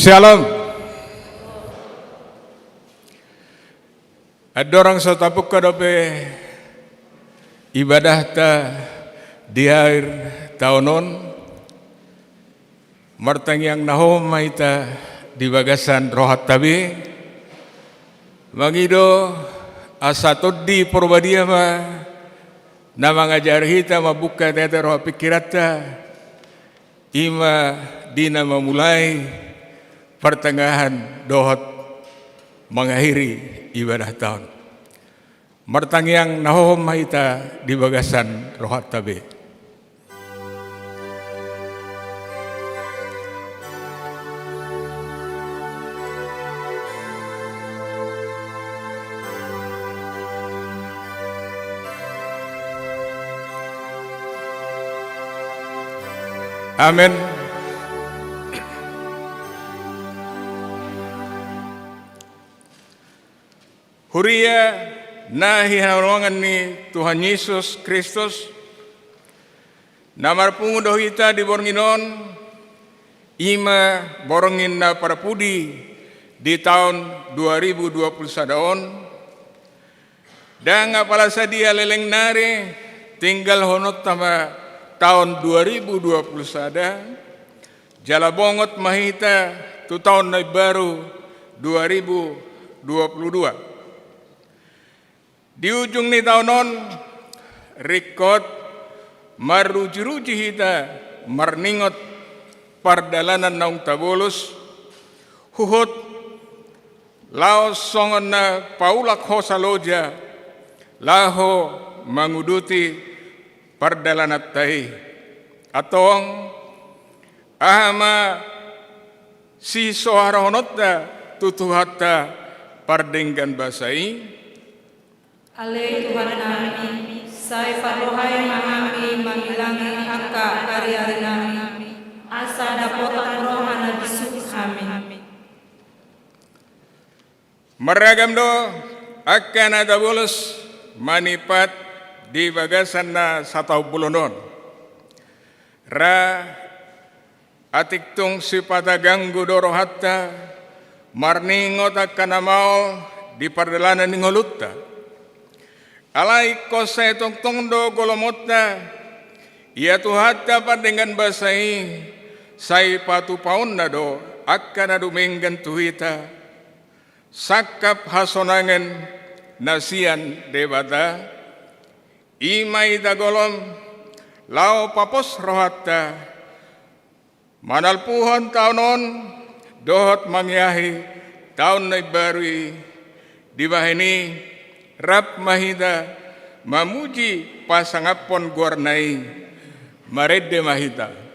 Shalom. Adorang sa tapok kadope ibadah ta di akhir tahunon martangyang nahom maita di bagasan rohat tabi mangido asatod di porbadia ma na mangajar hita mabuka tete roha pikirata ima dina memulai pertengahan dohot mengakhiri ibadah tahun. Martangyang nahom maita di bagasan rohat tabe. Amin. Huria na hinawangan ni Tuhan Yesus Kristus namar pungudo kita di Bornginon ima borongin na parapudi di tahun 2021 dan apala sadia leleng nare tinggal honot tama tahun 2021 jalabongot mahita tu tahun na baru 2022. Di ujung ni tahunon rekod maruji-ruji hita marningot pardalanan naung tabolus huhut laos songon na paulak hosaloja laho manguduti pardalanat tahi atong ahama si soharonotda tutuhatta pardenggan basai. Ale Tuhan nami, sai parohai mangami mangilangi angka hari-hari nami, asa dapotan rohana bisu kami. Meragam do akan ada bolos manipat di bagasan na satau bulonon. Ra atik tung sipata ganggu doro hatta marningot akan amau di pardalanan ningolutta. Alai kosai tong do golomotna ia tuhatta dengan basai sai patu paun nado akan adu menggan tuhita sakap hasonangan nasian debata imai da golom lau papos rohatta manal puhon taunon dohot mangyahi tahun na barui di bahini rap mahita mamuji pasangapon guarnai marede mahita.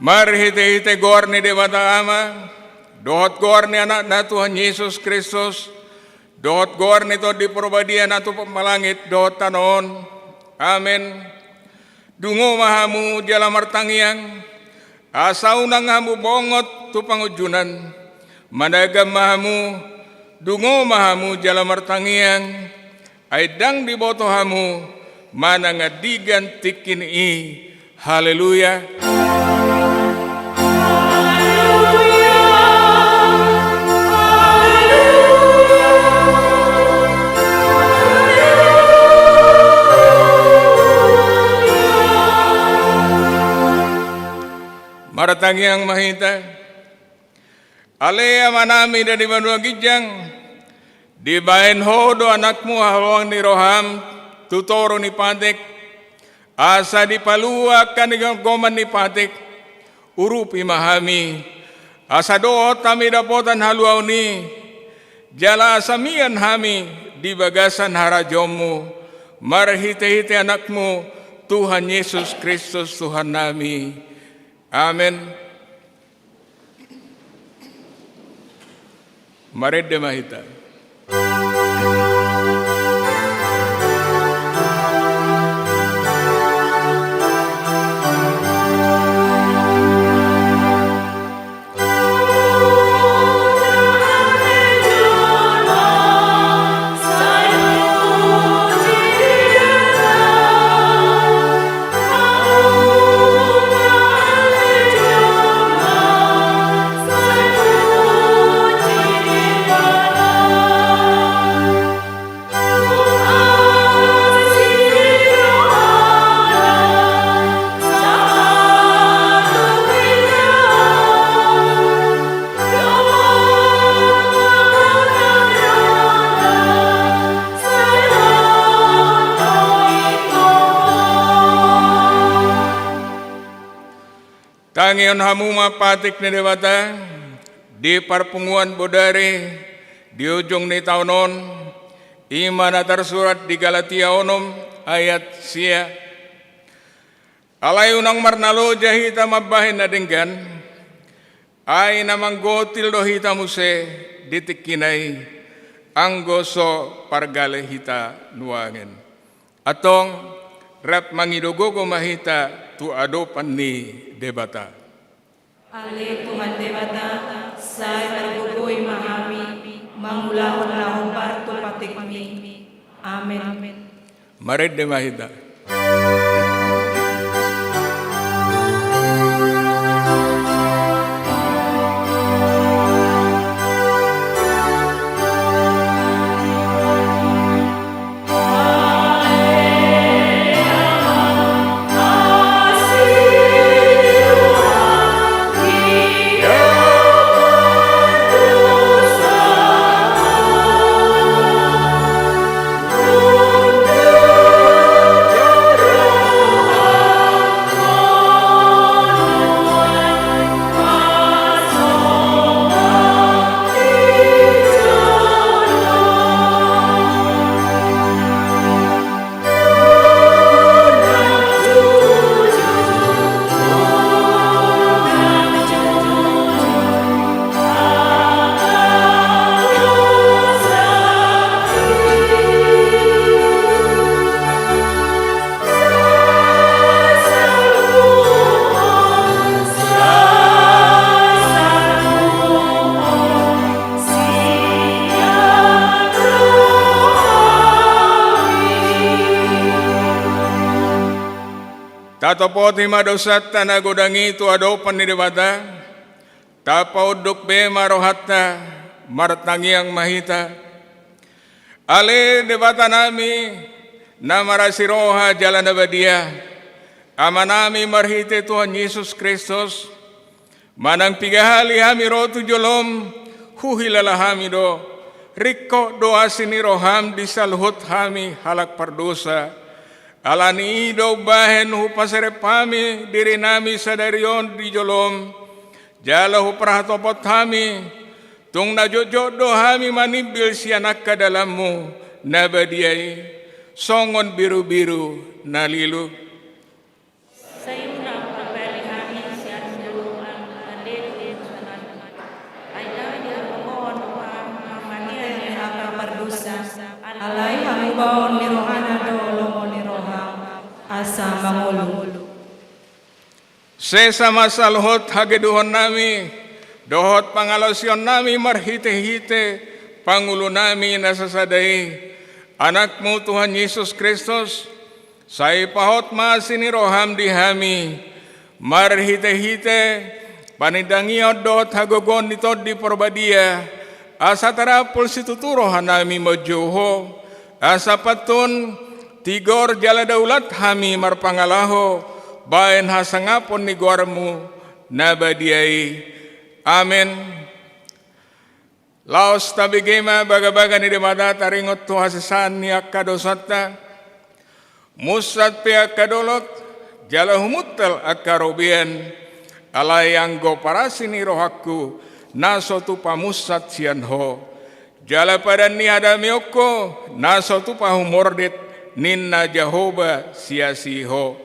Marhite-hite gorni dewata ama, dohot gorni anak na Tuhan Yesus Kristus, dohot gorni to di perbadia na tu pemalangit dohot tanon, amin. Dungo mahamu jala martangiang, asau nang hamu bongot tu pangujunan, Managam mahamu, dungo mahamu jala martangiang, aidang diboto hamu, manangadigan tikin i. Haleluya. Maratangiang mahita, alea manami dari Banua Gijang, di bahen hodo anakmu hawang ni Roham, tutoro ni Patek, asa di palua kanigang goman ni Patek, urupi mahami, asa doot kami dapotan haluaw ni, jala asamian hami di bagasan harajomu, marhite-hite anakmu, Tuhan Yesus Kristus Tuhan nami. Amin. Mari demahita. Tangion hamu mapatik ni dewata di perpunguan bodare di ujung ni taunon imana tersurat di Galatia onom ayat sia alay unang marnalo jahita mabahin na dinggan ay namang gotil do hita muse ditikinay ang goso pargale hita nuangin atong rap mangidugo mahita tu adopan ni debata. Ale Tuhan Dewata, saya tergugui mahami, mangulahon-lahon parto patik mi. Amin. Mari demahita. Tatopot hima dosat tanagodangi tu adopan ni dewata, tapauduk be marohatta martangiang mahita. Ale dewata nami namarasiroha jalan abadia, amanami marhite Tuhan Yesus Kristus, manang pigahali hami rotu jolom, huhilala hami do, riko doa sini roham disalhut hami halak pardosa. Alani do bahen hu pasarepami diri nami sadarion di jolom jala hu prahatopot hami tung na jojo do hami manibil sianak ka dalammu nabadiai songon biru-biru nalilu Sayuna pabali kami sian dulu ang alit sanan ayda dia mohon mamania ni haka pardusa alai hamu baon ni rohana do lomo ni asa mangulu. Sesama salhot hageduhon nami Dohot pangalosyon nami marhite-hite, Pangulo nami nasasadai, Anakmu Tuhan Yesus Kristus, Sai pahot masini roham dihami, marhite-hite, panidangiot dohot hagogon nitod di porbadia, asa tarapul situturo hanami mojoho, asa patun, tigor jala daulat hami marpangalaho, baen hasangapon ni guarmu nabadiai. Amin. Laos tabigema baga-baga ni demada taringot tu hasasan ni akadosata, musat pe akadolot, jala humutal akarobian, alayang go parasini rohaku, naso tu pamusat sianho, jala pada ni adamioko, naso tu pahumordit, ninna Jehovah siasiho,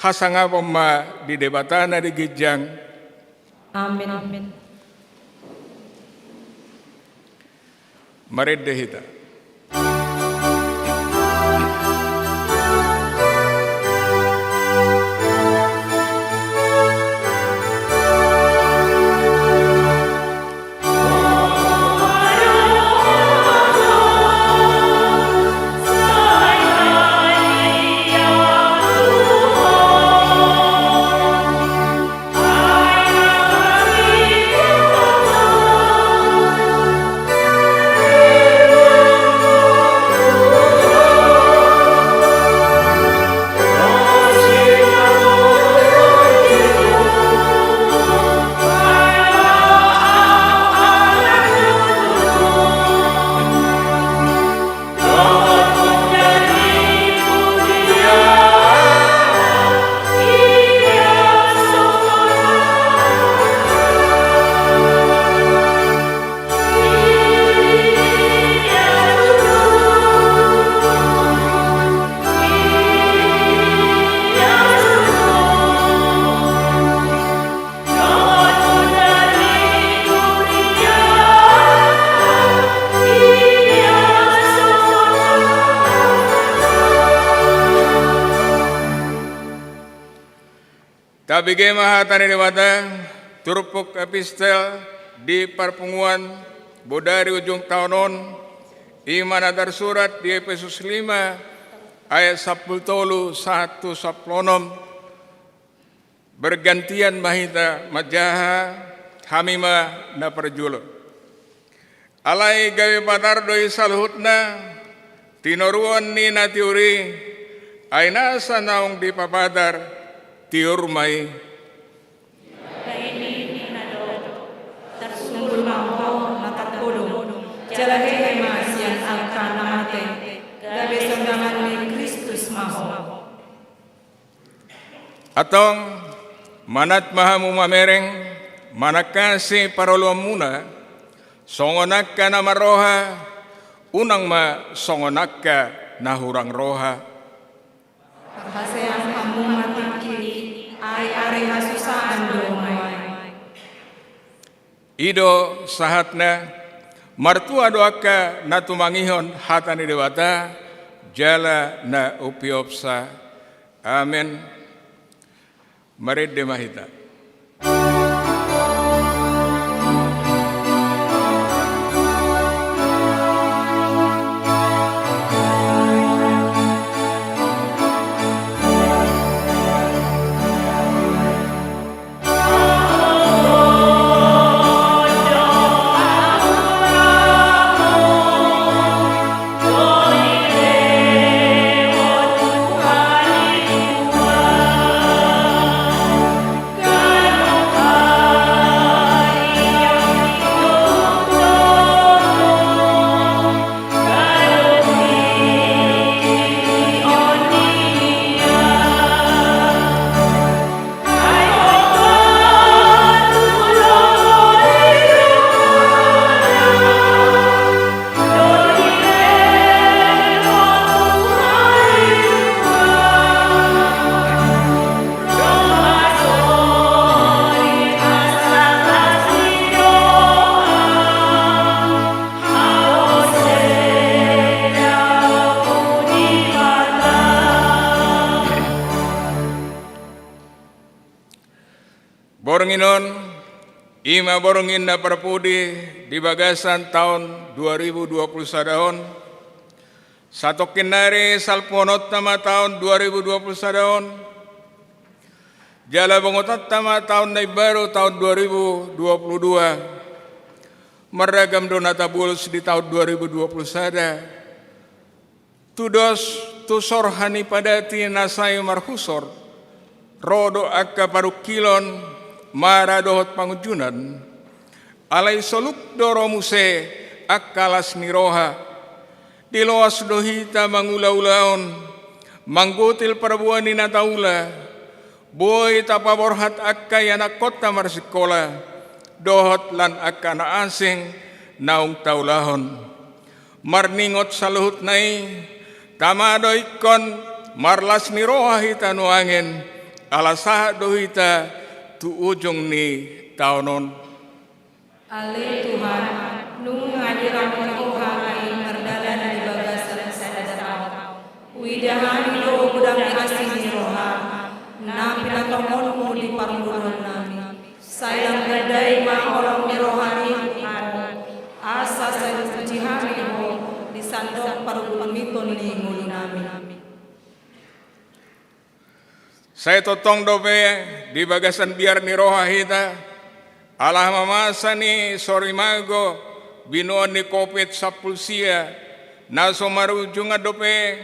hasangapoma di debatana di gijang. Amin. Mari dehita. Tabigay mahatan ni wada turupok epistel di perpunguan bodari ujung tahunon iman adar surat di Efesus 5 ayat 10 1 saplonom bergantian mahita majaha hamima na perjulo alai gawe patar doi salhutna tinoruan ni na tiuri aina sanaung di papadar tiur mai Kaini nado tersunggul mampu nakatulung jalahe masian angka namate gabe sondaman ni Kristus maho atong manat mahamu mamereng manakasi parolo muna songonakka na maroha unang ma songonakka na hurang roha hasean kamu matiki ay are hasusaan domay ido sahatna martua doaka na tumangihon hatani dewata jala na upiopsa amin marid demahita. Ima borongin na perpudi di bagasan tahun 2021. Satu kinari salponot nama tahun 2021. Jala bangotat nama tahun na baru tahun 2022. Meragam donata bulus di tahun 2021. Tudos tusor hani padati nasai marhusor. Rodo akka parukilon mara dohot pangujunan. Alai soluk doro muse akalas niroha. Diloas dohita mangula-ulaon. Manggutil perbuan ni nataula. Boy tapaborhat akka yanak kota marsikola. Dohot lan akka na asing naung taulahon. Marningot saluhut nai. Tamado ikon marlas niroha hita nuangin. Alasah dohita tu ujung ni taonon. Ale Tuhan, nung ngadirang Tuhan ay mardalan di bagasan sa tao. Uidahan ilo budang kasih ni roha, na pinatomon mo di parumunan namin. Sayang gaday mga orang ni rohani Tuhan, asa sa pujihan mo, di sandok parumumiton ni muli namin. Saya totong dope di bagasan biar ni roha hita. Allah mamasa ni sorimago binuan ni kopit sa pulsia. Naso marujunga dope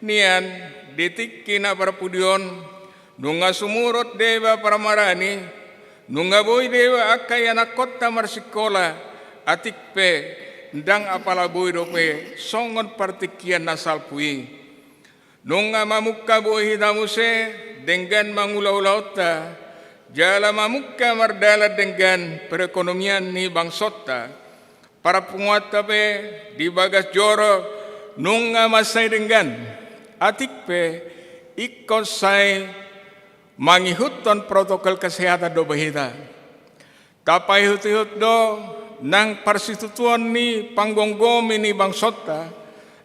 nian ditikki na perpudion. Nunga sumurot deba paramarani. Nunga boy deba akay anak kota marsikola. Atikpe ndang apala boy dope songon partikian nasal pui. Nunga mamukka boy hidamuse. Dengan mangulaw-ulawta, jala mamukka mardala dengan perekonomian ni bangsota, para penguat tape di bagas joro, nunga masay dengan, atikpe, ikosay mangihuton protokol kesehatan do bahita. Tapay hut-hut do, nang parsitutuan ni panggonggomi ni bangsota,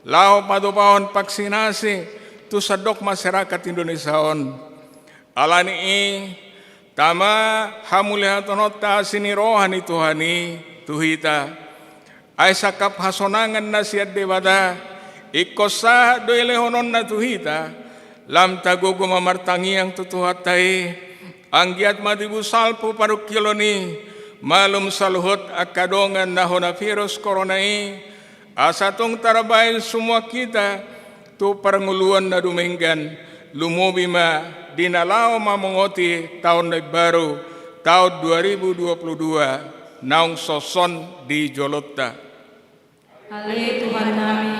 lao padopahon vaksinasi, tu sadok masyarakat Indonesiaon. Alani tama hamulihatonota sini rohani Tuhani tuhita. Ay sakap hasonangan na siya debada. Ikosa do elehonon na tuhita. Lam tagugo mamartangi ang tutuhatay. Ang giat madibusal po parukiloni. Malum saluhot akadongan na virus koronai. Asatong tarabayin semua kita. Tu paranguluan na dumenggan. Lumobi ma dinalao mamongoti tahun baru tahun 2022 naung soson di Jolota. Ale Tuhan kami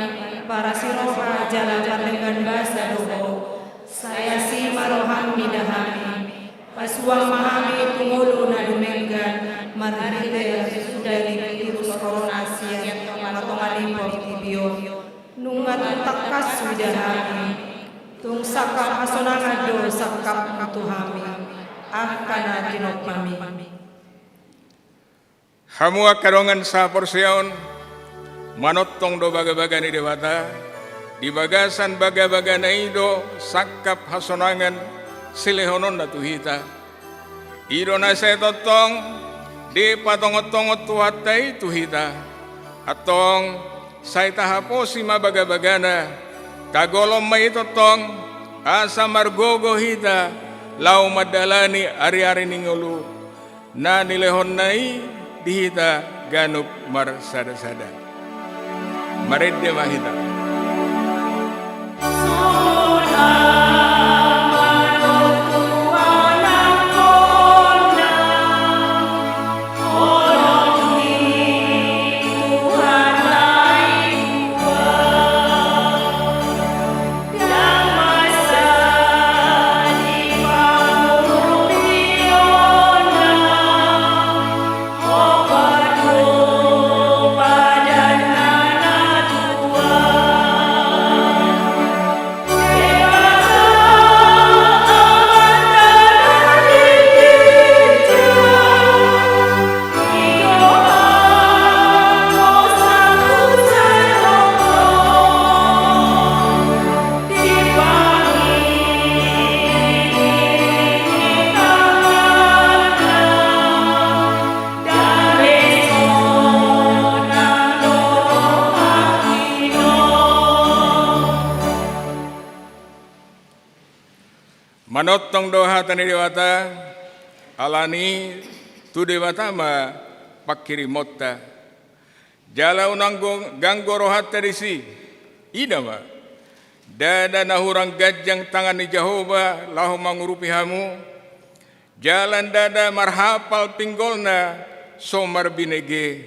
para siroha jalan dengan bahasa dobo. Saya si marohan midahami. Pasuang mahami tungulu na dumenggan. Marhide sudah di virus corona siya matongalipong tibio. Nungat takas widahami. Tung sakap asonangado sakap Tuhami. Kana tinok mami. Hamua karongan sa porsiyon manotong do baga-baga ni dewata di bagasan baga-baga na ido sakap hasonangan silehonon na tuhita. Ido na sa totong di patongot-tongot tuhatay tuhita. Atong sa itahapo si mabaga-baga na tagolom may totong asa margogo hita lau madalani ari-ari ningulu na nilehon nai dihita ganup marsada-sada. Maridde mahita. Dewa manotong doha tani dewata alani tu dewata ma pakiri motta jala unang ganggo rohat terisi ida ma dada nahurang gajang tangan ni Jehovah lahu mangurupi hamu jalan dada marhapal pinggolna somar binege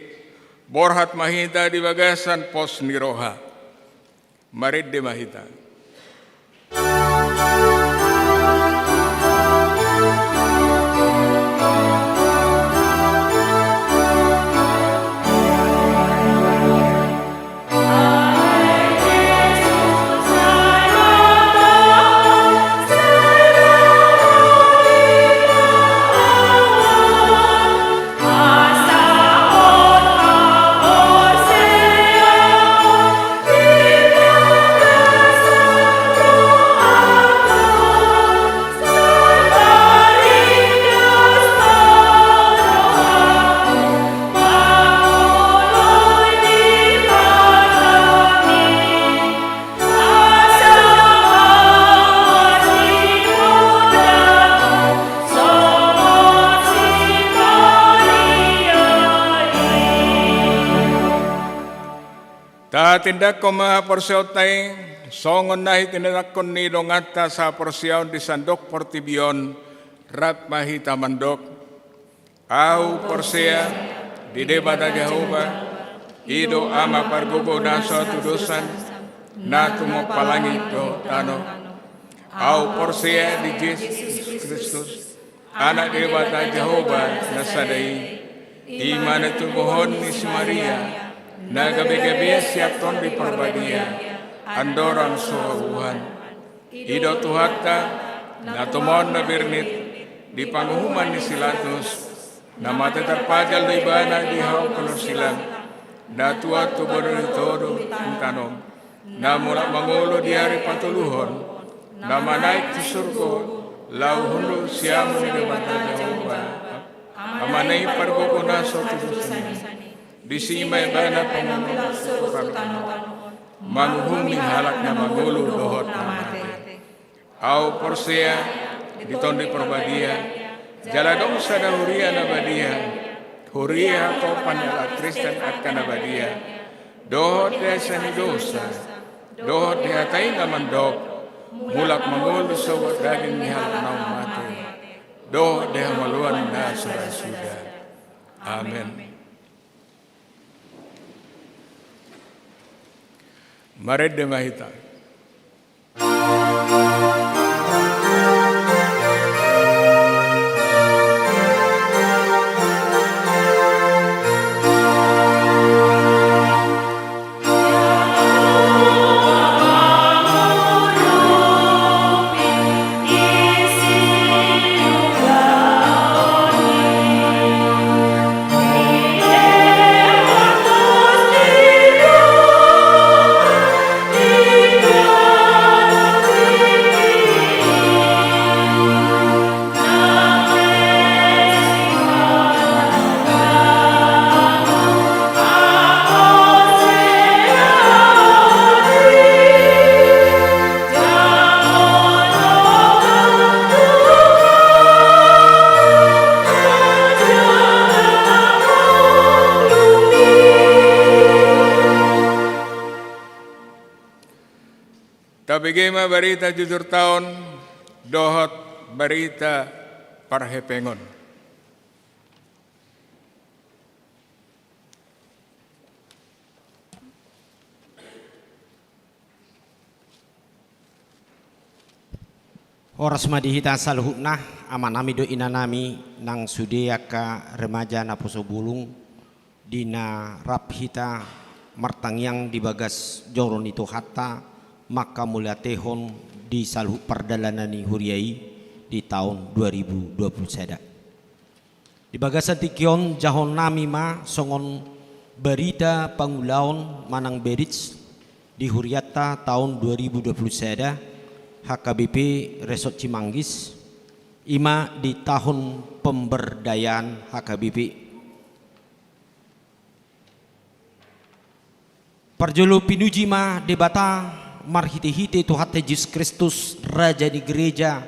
borhat mahita di bagasan pos niroha maridde mahita. Tindak ko mga porsiyaw tayo, songon na itindak ko nilong ata sa porsiyaw di sandok portibiyon, rat mahita mandok. Au porsiya, di debata Jehovah, ido ama pargugo na sa tudusan, na tumapalangit do tano. Au porsiya di Jesus Kristus, anak debata Jehovah na sadai, iman at tubuhon ni si Maria, na gabi-gabi siap ton di perbadia andorang suahuhan ido tuhata na tumon na birnit di panghuman ni silatus na mata terpajal di bana di hau kuno silang na tuat tu bodori todo tanom na mula mangulo di hari patuluhon na manaik tu surgo lau hundu siamu ni demata Jehovah amanai pargokona sotu dusani di simay bana pangulong manghuhuming halak na mangulo dohot na mati. Au porsiya diton di perbadia jaladong sa huria na badia huria to panala Kristen akan na badia dohot de sanidosa dohot de hatay na mandok mulak mangulo sa daging ni halak na mati dohot de hamaluan na suda. Amen. Maridde mahita. Tabigima barita jujur taon dohot barita parhepengon. Oras madihita salhutna amanami do inanami nang sudiaka remaja na puso bulung dina raphita martangyang di bagas joron itu hatta maka mulia tehon di salhu perdalanan ni huriai di tahun 2020 seda. Di bagasan tikion jahon nami ma songon berita pangulaon manang berits di huriata tahun 2020 seda HKBP Resort Cimanggis ima di tahun pemberdayaan HKBP. Parjolo pinuji ma debata marhite-hite Tuhan Yesus Kristus Raja di gereja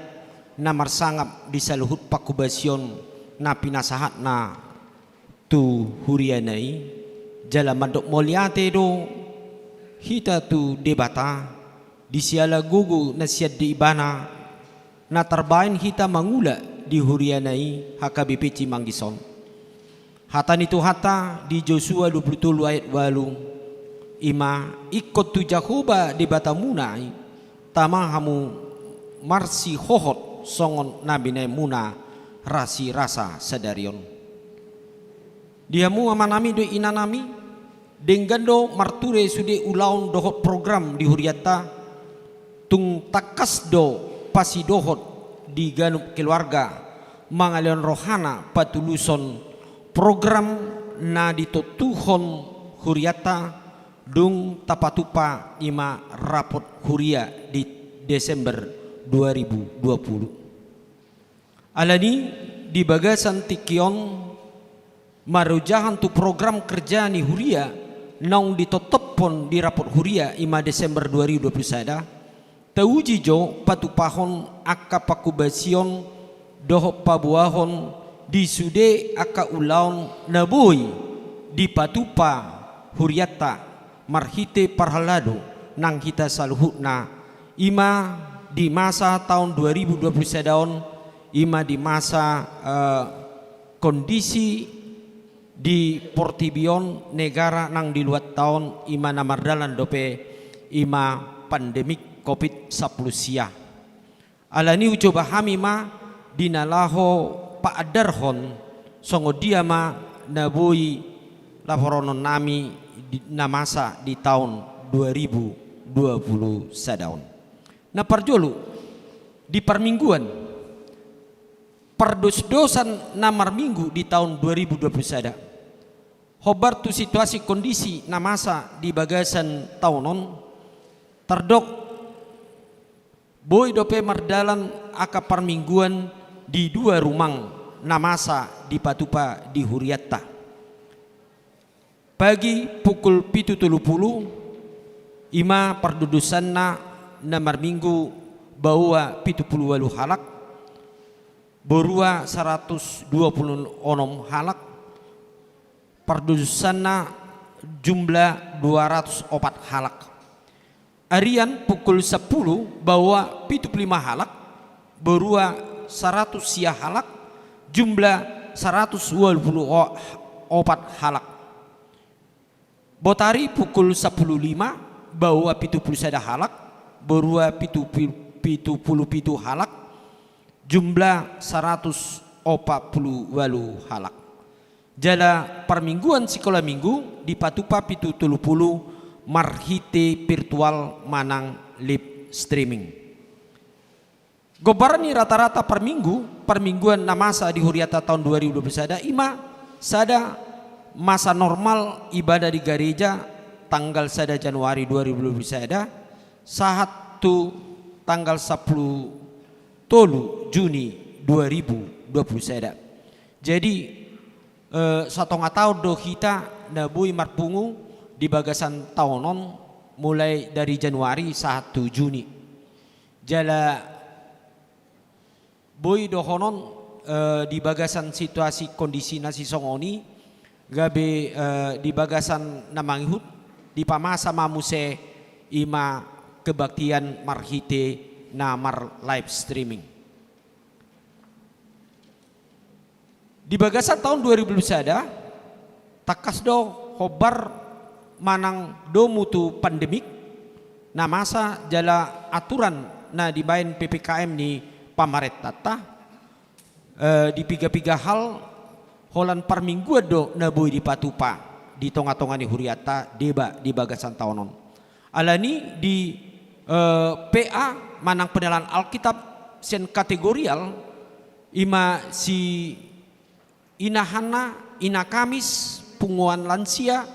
na marsangap di saluhut pakubasion na pinasahat na tu hurianai jala mandok moliate do hita tu debata di siala gugu na siad di ibana na tarbain hita mangula di hurianai HKBP Cimangison. Hata nitu hata di Joshua 27 ayat 8 ima ikut tu Jahoba di batamunai tama hamu marsi hohot songon nabi muna rasi rasa sadarion. Diamu amanami do inanami denggando marture sude ulaun dohot program di huriata tung takas do pasi dohot di ganup keluarga mangalion rohana patuluson program na ditotuhon huriata dung tapatupa ima rapot huria di Desember 2020. Alani di bagasan tikion marujahan tu program kerja ni huria naung ditotopon di rapot huria ima Desember 2021 tauji jo patupahon aka pakubasion doho pabuahon di sude aka ulaun nabui di patupa huriata marhite parhalado nang kita saluhutna ima di masa tahun 2020 daun ima di masa kondisi di Portibion negara nang di luar tahun ima namardalan dope ima pandemik COVID-19 sia alani ucoba hamima dinalaho paadarhon songo dia ma nabui laporonon nami na masa di tahun 2020 sadaun. Na parjolu di permingguan perdos-dosan namar minggu di tahun 2020 sada. Hobar tu situasi kondisi na masa di bagasan tahunon terdok boy dope mardalan aka permingguan di dua rumang namasa di patupa di huriata pagi pukul 7.30 ima perdudusanna namar minggu bawa 70 halak berua 120 halak perdudusanna jumlah 204 halak arian pukul 10 bawa 75 halak berua 100 sia halak jumlah 124 halak botari pukul 10.05 bawa 70 halak berua 70 halak jumlah 148 halak jala permingguan sekolah minggu di patupa 70 marhite virtual manang live streaming. Gobarani rata-rata per minggu permingguan na masa di huriata tahun 2020 sada ima sada masa normal ibadah di gereja tanggal sada Januari 2020 sada sahat tu tanggal 10 tolu Juni 2020 sada. Jadi satong tahun do kita nabui marpungu di bagasan tahunon mulai dari Januari sahat tu Juni jala boy dohonon di bagasan situasi kondisi nasi songoni gabe di bagasan namangihut di pamasa mamuse ima kebaktian marhite namar live streaming di bagasan tahun 2020 sada takas do hobar manang do mutu pandemik na masa jala aturan na dibain PPKM ni pamaret tata di piga-piga hal holan permingguan do nabui di patupa di tonga-tonga ni huriata deba di bagasan tahunon alani di PA manang penelan Alkitab sen kategorial ima si inahana ina Kamis punguan lansia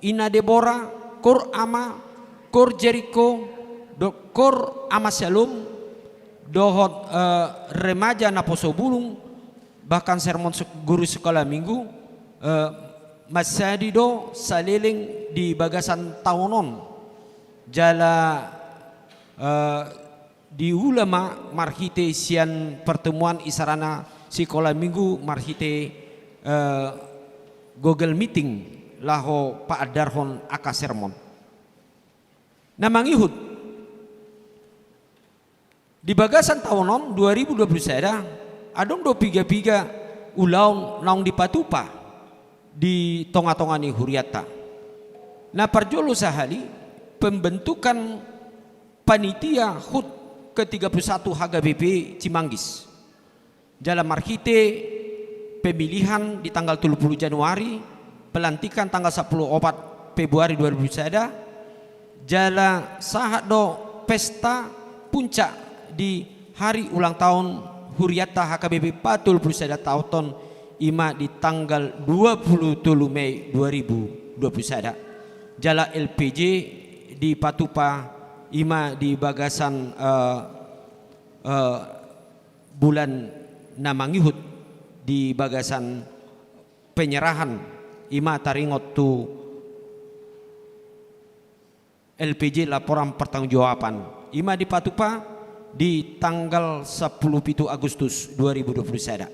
ina Deborah kor ama kor Jericho do kor ama Shalom dohot remaja naposo bulung bahkan sermon guru sekolah minggu masadido saliling di bagasan tahunon jala di ulama marhite sian pertemuan isarana sekolah minggu marhite Google Meeting laho Pak Adarhon aka sermon. Namang ihud di bagasan tahunon 2021 adong do piga-piga ulaun naung di patupa di tonga-tongani huriata. Nah parjolo sahali pembentukan panitia HUT ke-31 HGBP Cimanggis. Dalam marhite pemilihan di tanggal 30 Januari, pelantikan tanggal 10 Februari 2021, jala sahat do pesta puncak di hari ulang tahun Huriata HKBP 41 tahun ima di tanggal 27 Mei 2021. Jala LPJ di Patupa ima di bagasan bulan Namangihut di bagasan penyerahan ima taringot tu LPJ laporan pertanggungjawaban ima di Patupa di tanggal 10 Agustus 2021.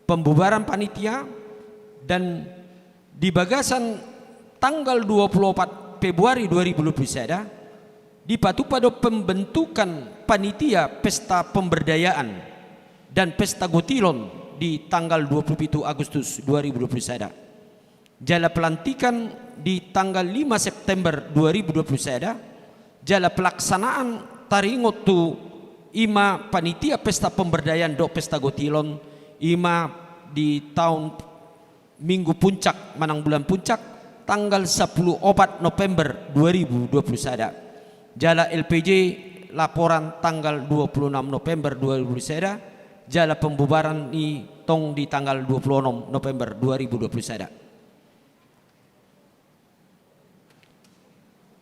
Pembubaran panitia dan di bagasan tanggal 24 Februari 2021 di Patupado pembentukan panitia pesta pemberdayaan dan pesta gotilon di tanggal 27 Agustus 2021. Jala pelantikan di tanggal 5 September 2021. Jala pelaksanaan taringot tu ima panitia pesta pemberdayaan do pesta gotilon ima di tahun minggu puncak manang bulan puncak tanggal 10 November 2021. Jala LPJ laporan tanggal 26 November 2021. Jala pembubaran di tong di tanggal 26 November 2021.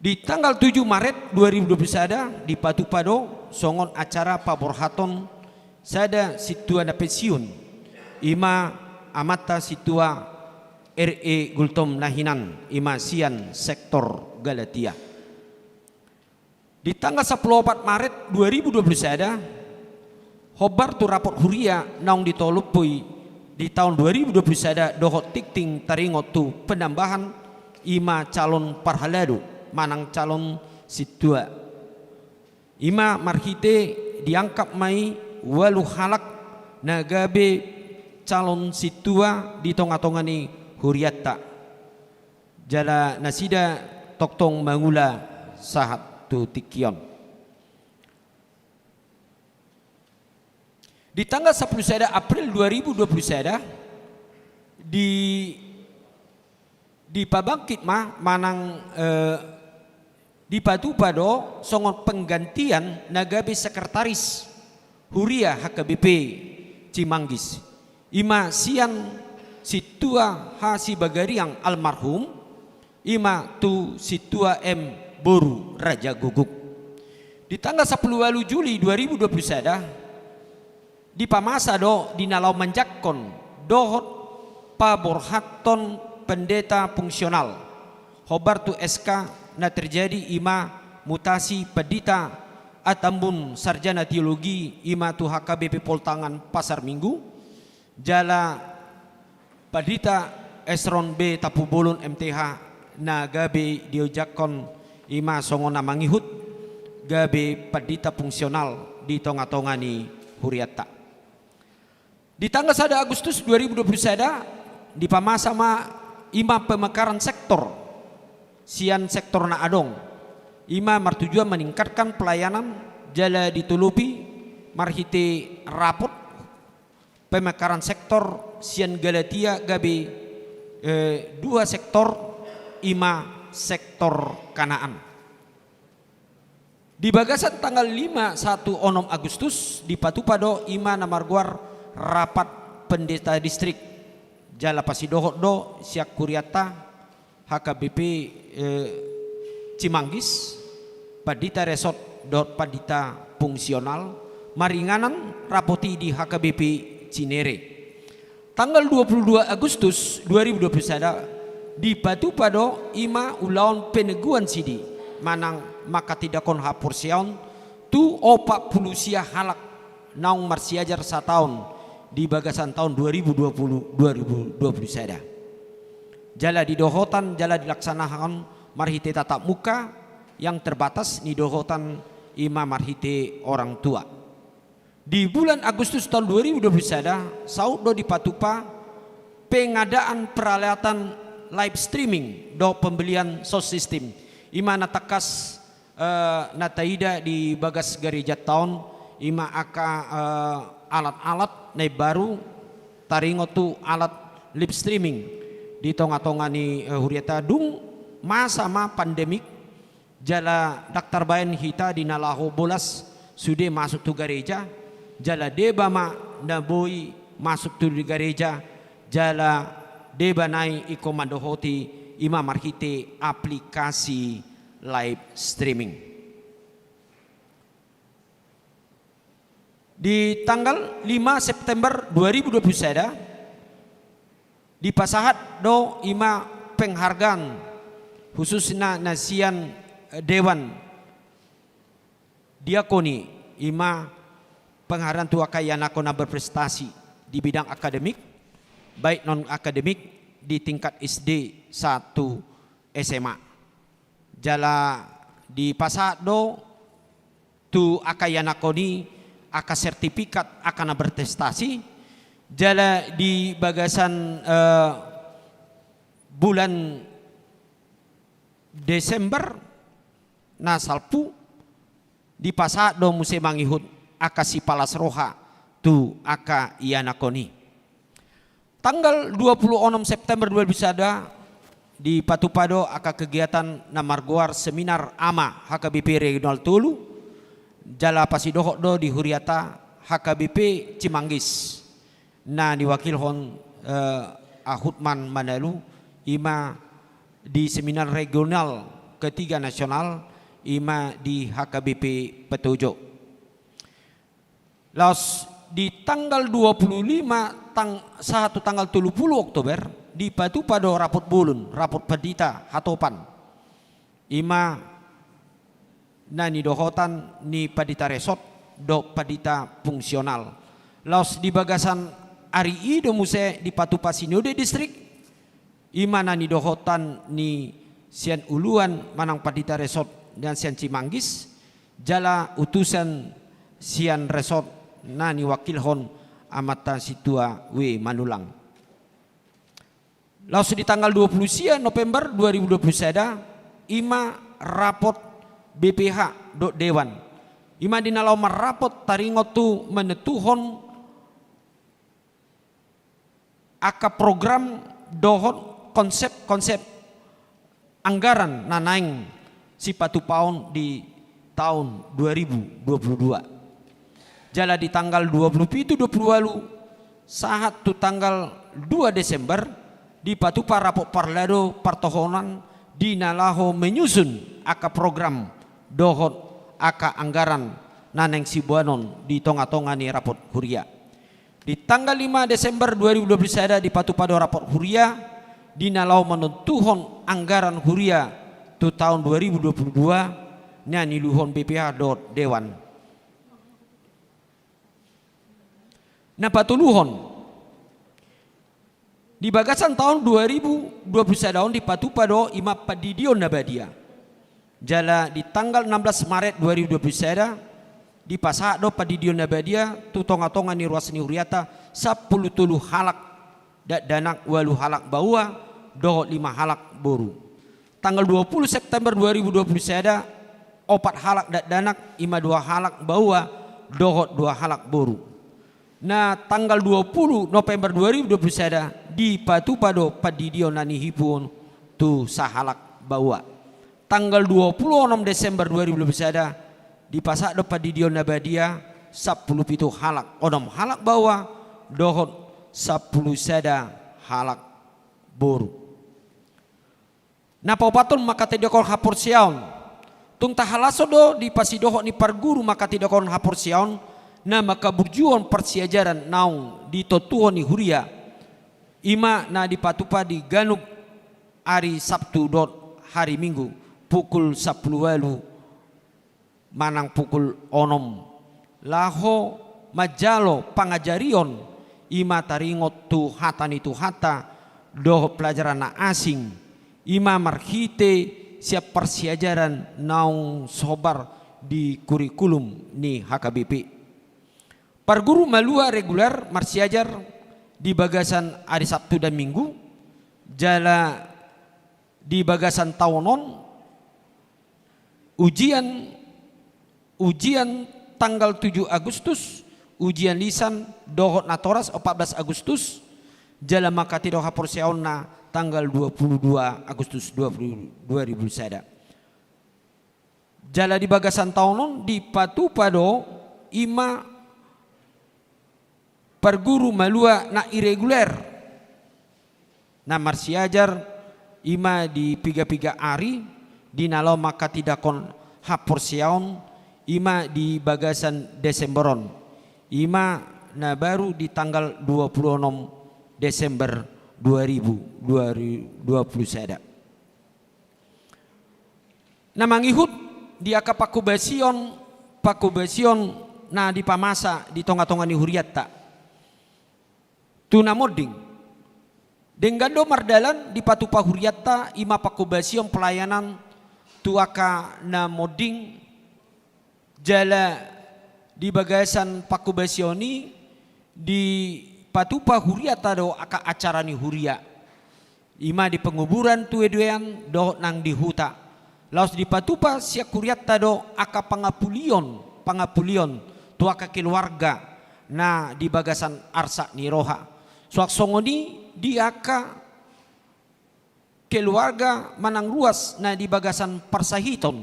Di tanggal 7 Maret 2021 di Patupado songon acara paborhaton sada situa na pensiun ima amata situa RE Gultom Nahinan ima sian sektor Galatia. Di tanggal 14 Maret 2021 hobar tu raport huria naung ditolupui di tahun 2021 dohot tikting taringot tu penambahan ima calon parhaladu manang calon situa ima marhite diangkap mai walu halak nagabe calon situa di tonga-tongani huriata jala nasida toktong mangula sahat tu tikion. Di tanggal 10 April 2021 di pabangkit manang di Patupado songon penggantian nagabe sekretaris Huria HKBP Cimanggis ima sian situa Hasi Bagariang almarhum ima tu situa M Boru Raja Guguk. Di tanggal 10 Juli 2021 di pamasa do di nalau manjakkon dohot paborhaton pendeta fungsional hobar tu SK na terjadi ima mutasi pedita atambun sarjana teologi ima tu HKBP Poltangan Pasar Minggu jala pedita Esron B Tapubolon MTH na gabe diojakon ima songon namangihut gabe pedita fungsional di tonga-tongani huriata. Di tanggal 1 Agustus 2021 di pamasama ima pemekaran sektor sian sektor na adong ima martujuan meningkatkan pelayanan jala ditulupi marhite rapot pemekaran sektor sian Galatia gabe dua sektor ima sektor Kanaan. Di bagasan tanggal 5 Agustus di Patupado ima namarguar rapat pendeta distrik jala pasidohot do siak kuriata HKBP Cimanggis padita resort dot padita fungsional maringanan rapoti di HKBP Cinere. Tanggal 22 Agustus 2021 di Patupado ima ulaun peneguan sidi manang maka tidak kon hapur sion tu opak pulusia halak naung marsiajar setahun di bagasan tahun 2020 sada. Jala di dohotan jala dilaksanakan marhite tatap muka yang terbatas di dohotan ima marhite orang tua. Di bulan Agustus tahun 2020 sada saud do di Patupa pengadaan peralatan live streaming do pembelian sound system ima natakas nataida di bagas gereja tahun ima aka alat-alat nai baru taringo tu alat live streaming di tonga-tonga ni huriata dung masa ma pandemik jala daktar bayan hita di nalaho bolas sudah masuk tu gereja jala deba ma naboi masuk tu di gereja jala deba nai ikomando hoti ima marhite aplikasi live streaming. Di tanggal 5 September 2020 sada di Pasahat do ima penghargaan khususnya nasian Dewan Diakoni ima penghargaan tua kaya nakona berprestasi di bidang akademik baik non akademik di tingkat SD 1 SMA. Jala di Pasahat do tu akaya nakoni aka sertifikat akan berprestasi jala di bagasan bulan Desember na salpu di Pasahat do muse mangihut aka si palas roha tu aka ianakoni. Tanggal 26 September 2020 di Patupado aka kegiatan na margoar seminar AMA HKBP Regional Tulu jala pasidohok do di Huriata HKBP Cimanggis na diwakilhon Ahutman Manalu ima di seminar regional ketiga nasional ima di HKBP Petojo. Laos di tanggal 25 tanggal 30 Oktober di Patupado rapot bulun rapot pedita hatopan ima nani dohotan ni padita resort do padita fungsional. Laos di bagasan ari do muse di Patupa Sinode distrik ima nani dohotan ni sian uluan manang padita resort dan sian Cimanggis jala utusan sian resort nani wakilhon amata situa we Manulang. Laos di tanggal 20 November 2020 sada ima rapot BPH do Dewan ima dinalau marapot taringot tu menetuhon aka program dohon konsep anggaran nanaing si Patupaon di tahun 2022. Jala di tanggal 27 saat tu tanggal 2 Desember di Patupa rapot parlado partohonan di nalaho menyusun aka program dohot aka anggaran naneng sibuanon di tonga-tonga ni rapot huria. Di tanggal 5 Desember 2020 sada di Patupado rapot huria di nalau menentuhon anggaran huria tu tahun 2022 nani luhon BPH dot Dewan. Nah patuluhon di bagasan tahun 2021 di Patupado ima padidion nabadia. Jala di tanggal 16 Maret 2021 di Pasahat do padidion nabadia tu tonga-tonga ni ruas ni huriata 10 tulu halak danak 8 halak baua do 5 halak boru. Tanggal 20 September 2021 4 halak danak ima 2 halak baua do 2 halak boru. Nah tanggal 20 November 2021 di Patupado padidion nani hipun tu sahalak bawa. Tanggal 26 Desember 2021 di Pasahat do padidion nabadia 10 pitu halak onom halak bawa dohot 10 sada halak boru. Nah paupaton maka tidak kon hapur siaon tung tahalaso do di pasidohot ni parguru maka tidak kon hapur siaon. Nah maka berjuang persiajaran naung di totuhon ni huria ima na di Patupa di Ganup hari Sabtu dot hari Minggu pukul 10 walu manang pukul onom laho majalo pangajarion ima taringot tu hata ni tu hata doh pelajaran na asing ima marhite siap persiajaran naung sobar di kurikulum ni HKBP. Parguru malua regular marsiajar di bagasan hari Sabtu dan Minggu, jala di bagasan tahunon, ujian tanggal 7 Agustus, ujian lisan dohot natoras 14 Agustus, jala makati doha porsiaon na tanggal 22 Agustus 2000 jala di bagasan tahunon di patupado ima perguru malua na irregular na marsiajar ima di piga-piga ari di nalo maka tidakon haporsiaon ima di bagasan Desemberon ima na baru di tanggal 26 Desember 2020 na mangihut di akapakubasion na di pamasa di tonga-tonga ni huriatta tuna moding denggando mardalan di patupa huriatta ima pakubasion pelayanan tuaka na moding jala di bagasan pakubasioni di patupa huriatta do aka acara ni huria ima di penguburan tueduean do nang di huta laos di patupa siak huriatta do aka pangapulion tuaka keluarga na di bagasan arsa ni roha suak songoni di aka keluarga manang ruas na di bagasan parsahiton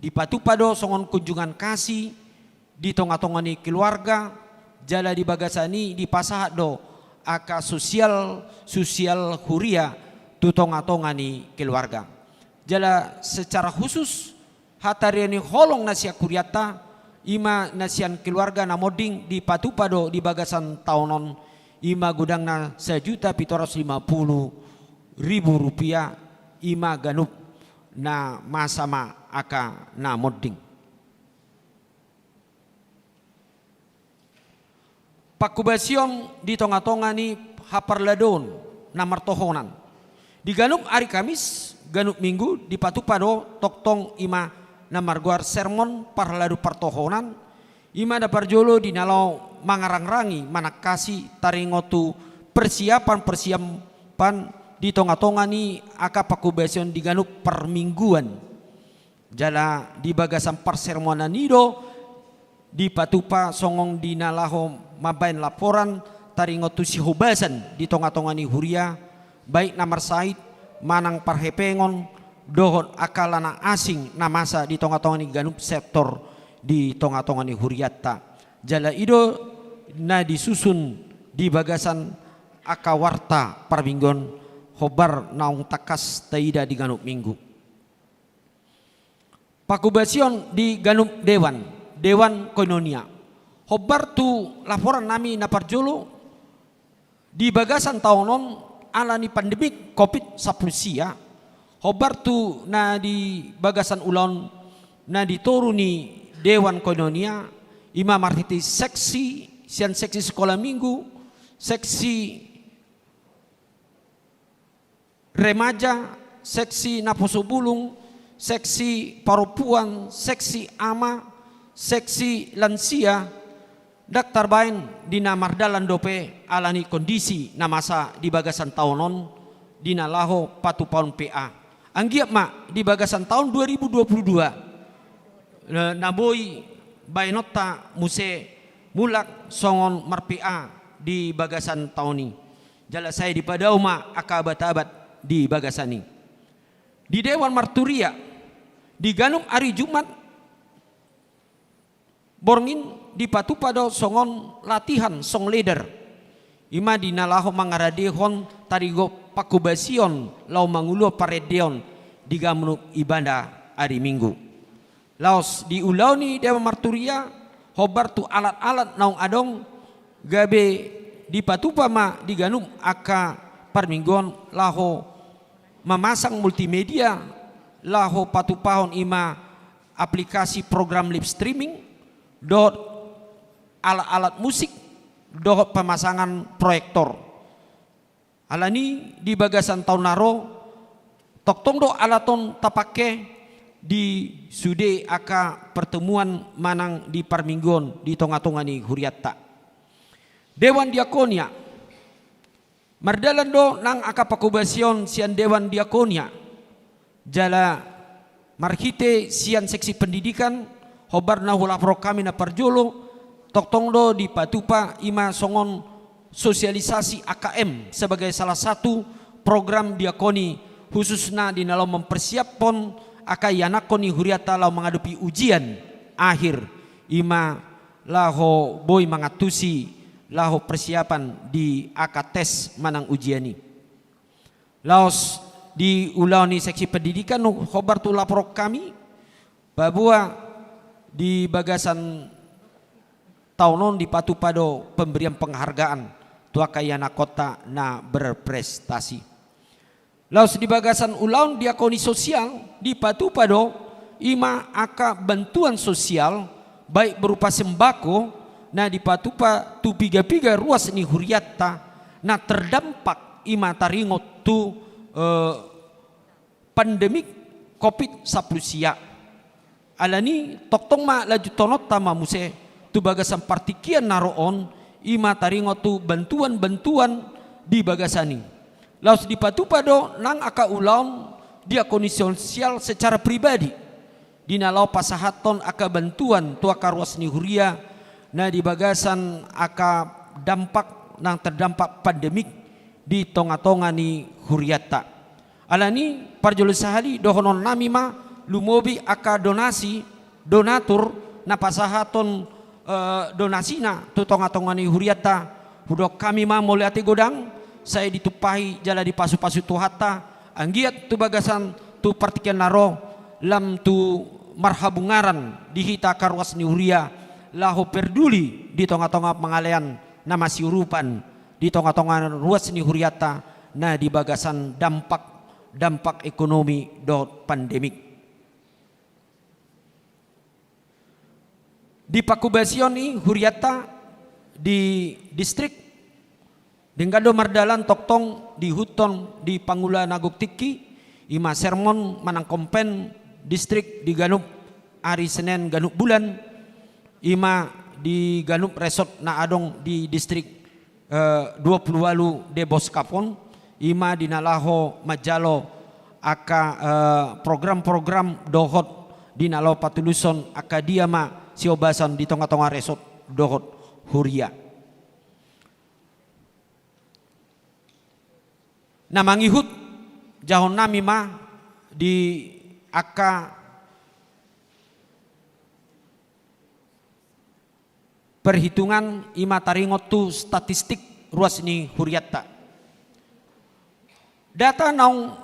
di patupado songon kunjungan kasih di tonga-tonga ni keluarga jala di bagasani di pasahat do aka sosial huria tu tonga-tonga ni keluarga jala secara khusus hatariani holong nasiak kuriata ima nasian keluarga na moding di patupado di bagasan tahunon ima gudang na 1.750.000 rupiah ima ganup na masama aka na moding. Pakubasion di tonga-tonga ni haparladon na martohonan. Di ganup hari Kamis, ganup Minggu di patupado toktong ima na marguar sermon parladu partohonan ima da parjolo di nalau mangarang-rangi manakasi taringotu persiapan di tonga-tonga ni aka pakubasion di ganup permingguan jala di bagasan parsermonan nido di patupa songong di nalaho mabain laporan taringotu sihubasan di tonga-tonga ni huria baik namar sait manang parhepengon dohon akalana asing namasa di tonga-tonga ni ganup sektor di tonga-tonga ni huriatta jala ido na disusun di bagasan akawarta parminggon hobar naung takas taida di ganup minggu. Pakubasion di ganup dewan koinonia hobar tu laporan nami na parjolo di bagasan tahunon alani pandemik COVID-19 sia hobar tu na di bagasan ulon na dituruni dewan koinonia ima marhiti seksi sekolah minggu, seksi remaja, seksi naposo bulung, seksi parupuan, seksi ama, seksi lansia, daktar bain di namardalan dope alani kondisi namasa di bagasan tahunon di nalaho patupaun PA. Anggiap mak di bagasan tahun 2022 naboi bainota muse mulak songon marpia di bagasan tahun ini jala saya di padauma akabat-abat di bagasani di Dewan Marturia di Ganum hari Jumat borngin di patupado songon latihan song leader ima di nalaho mangaradehon tarigo pakubasion lau mangulo paredeon di gamunuk ibadah hari Minggu laos di ulau ni Dewan Marturia hobar tu alat-alat naung adong gabe di patupa ma di Ganum aka parminggon laho memasang multimedia laho patupahon ima aplikasi program live streaming, dohot alat-alat musik, dohot pemasangan proyektor. Alani di bagasan tahun naro, toktong do alaton tapake di sude aka pertemuan manang di Parminggon di tonga-tonga ni Huriatta. Dewan Diakonia mardalan do nang aka pakubasion sian Dewan Diakonia jala marhite sian seksi pendidikan hobar na hula pro kami na parjolo toktong do di patupa ima songon sosialisasi AKM sebagai salah satu program diakoni khususnya di dalam mempersiapkan akayanakoni Huriatta lau menghadapi ujian akhir ima laho boy mangatusi laho persiapan di akates manang ujiani. Laos di ulau ni seksi pendidikan khobar tu lapor kami bahwa di bagasan tahunon di patu pado pemberian penghargaan tua kayana kota na berprestasi. Laos di bagasan ulau diakoni sosial di patu pado ima aka bantuan sosial baik berupa sembako na di patupa tu piga-piga ruas ni Huriatta na terdampak ima taringot tu pandemik COVID-19. Alani toktong ma laju tonot tama muse tu bagasan partikian naroon ima taringot tu bantuan-bantuan di bagasani. Laos di patupa do nang aka ulaun diakoni sosial secara pribadi dinalau pasahaton aka bantuan tu aka ruas ni Huria na di bagasan aka dampak nang terdampak pandemik di tonga-tonga ni Huriatta. Alani parjolo sahali dohonon nami ma lumobi aka donasi donatur na pasahaton donasina tu tonga-tonga ni Huriatta hudok kami ma moliati godang saya ditupahi jala di pasu-pasu tu hatta anggiat tu bagasan tu partikian naro lam tu marhabungaran di hita karwas ni Huria laho perduli di tonga-tonga pengalean na masih urupan di tonga-tonga ruas ni Huriatta na di bagasan dampak ekonomi dot pandemik. Di pakubasion ni Huriatta di distrik Denggado mardalan toktong di huton di Pangula Nagok Tiki ima sermon manang kompen distrik di Ganup hari Senin Ganup bulan ima di Ganup Resort na adong di distrik 20 walu de Boskapon ima di nalaho majalo aka program-program dohot di nalaho patuluson aka diama siobasan di tonga-tonga resort dohot Huria. Na mangihut jahon nami ma di aka perhitungan ima taringot tu statistik ruas ni Huriatta. Data naung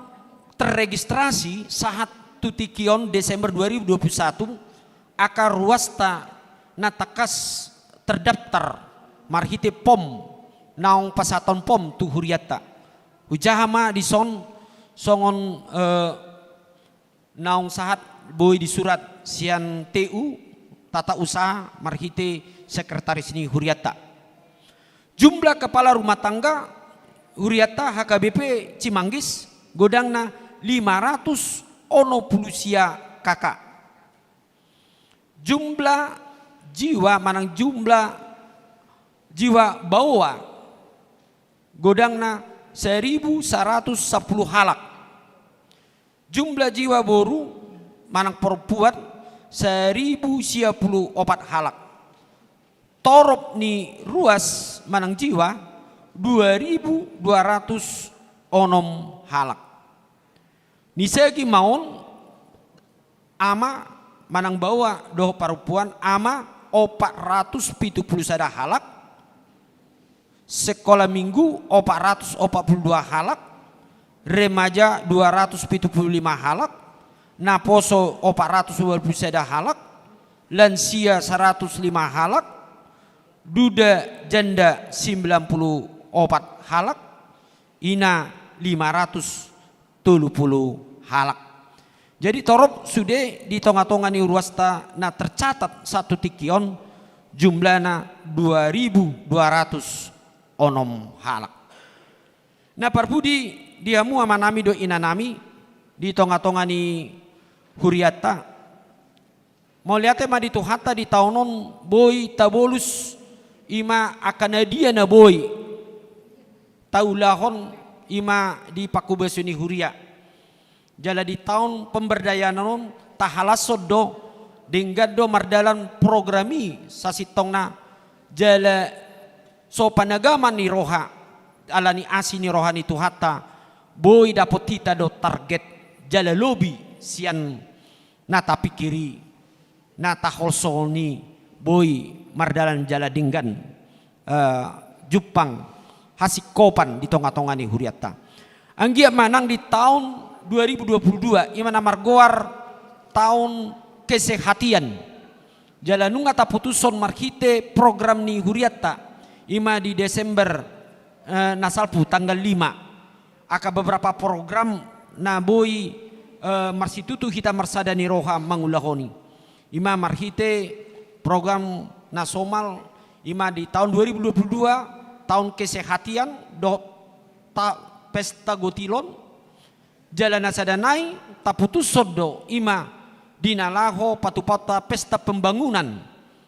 terregistrasi saat tutikion Desember 2021 aka ruas ta natakas terdaftar marhite pom naung pasaton pom tu Huriatta. Ujahama di songon naung sahat boy di surat sian TU tata usaha marhite sekretaris ni Huriatta. Jumlah kepala rumah tangga Huriatta HKBP Cimanggis godangna 500 ono pulusia kakak. Jumlah jiwa manang jumlah jiwa bawa godangna 1110 halak. Jumlah jiwa boru manang perempuan 1054 halak. Torop ni ruas manang jiwa 2200 onom halak. Ni segi maun ama manang bawa doh perempuan ama 471 halak. Sekolah minggu 442 halak, remaja 275 halak, naposo 421 halak, lansia 105 halak, duda janda 94 halak, ina 570 halak. Jadi torop sudah di tonga-tonga ni ruasta na tercatat satu tikion jumlahnya 2.200 onom halak. Nah parpudi diamu amanami do inanami di tonga-tonga ni huriata. Mau lihat ma di tuhata di taunon boy tabolus ima akanadia na boy taulahon ima di pakubesuni huria. Jala di tahun pemberdayaan non tahalasod do denggad do mardalan programi sasitong na jala so panagaman ni roha ala ni asi ni roha ni tuhata boy dapot tita do target jala lobi sian nata pikiri nata holso ni boy mardalan jala dinggan Jepang hasikopan di tonga-tonga ni huriata. Anggia manang di tahun 2022 imana margoar tahun kesehatan. Jalanunga ta putuson marhite program ni huriata ima di Desember nasalpu tanggal 5. Aka beberapa program na boy marsitutu kita marsadani roha mangulahoni. Ima marhite program nasional ima di tahun 2022 tahun kesehatan do pesta gotilon jalan sadanai taputus sodo ima dinalaho patupata pesta pembangunan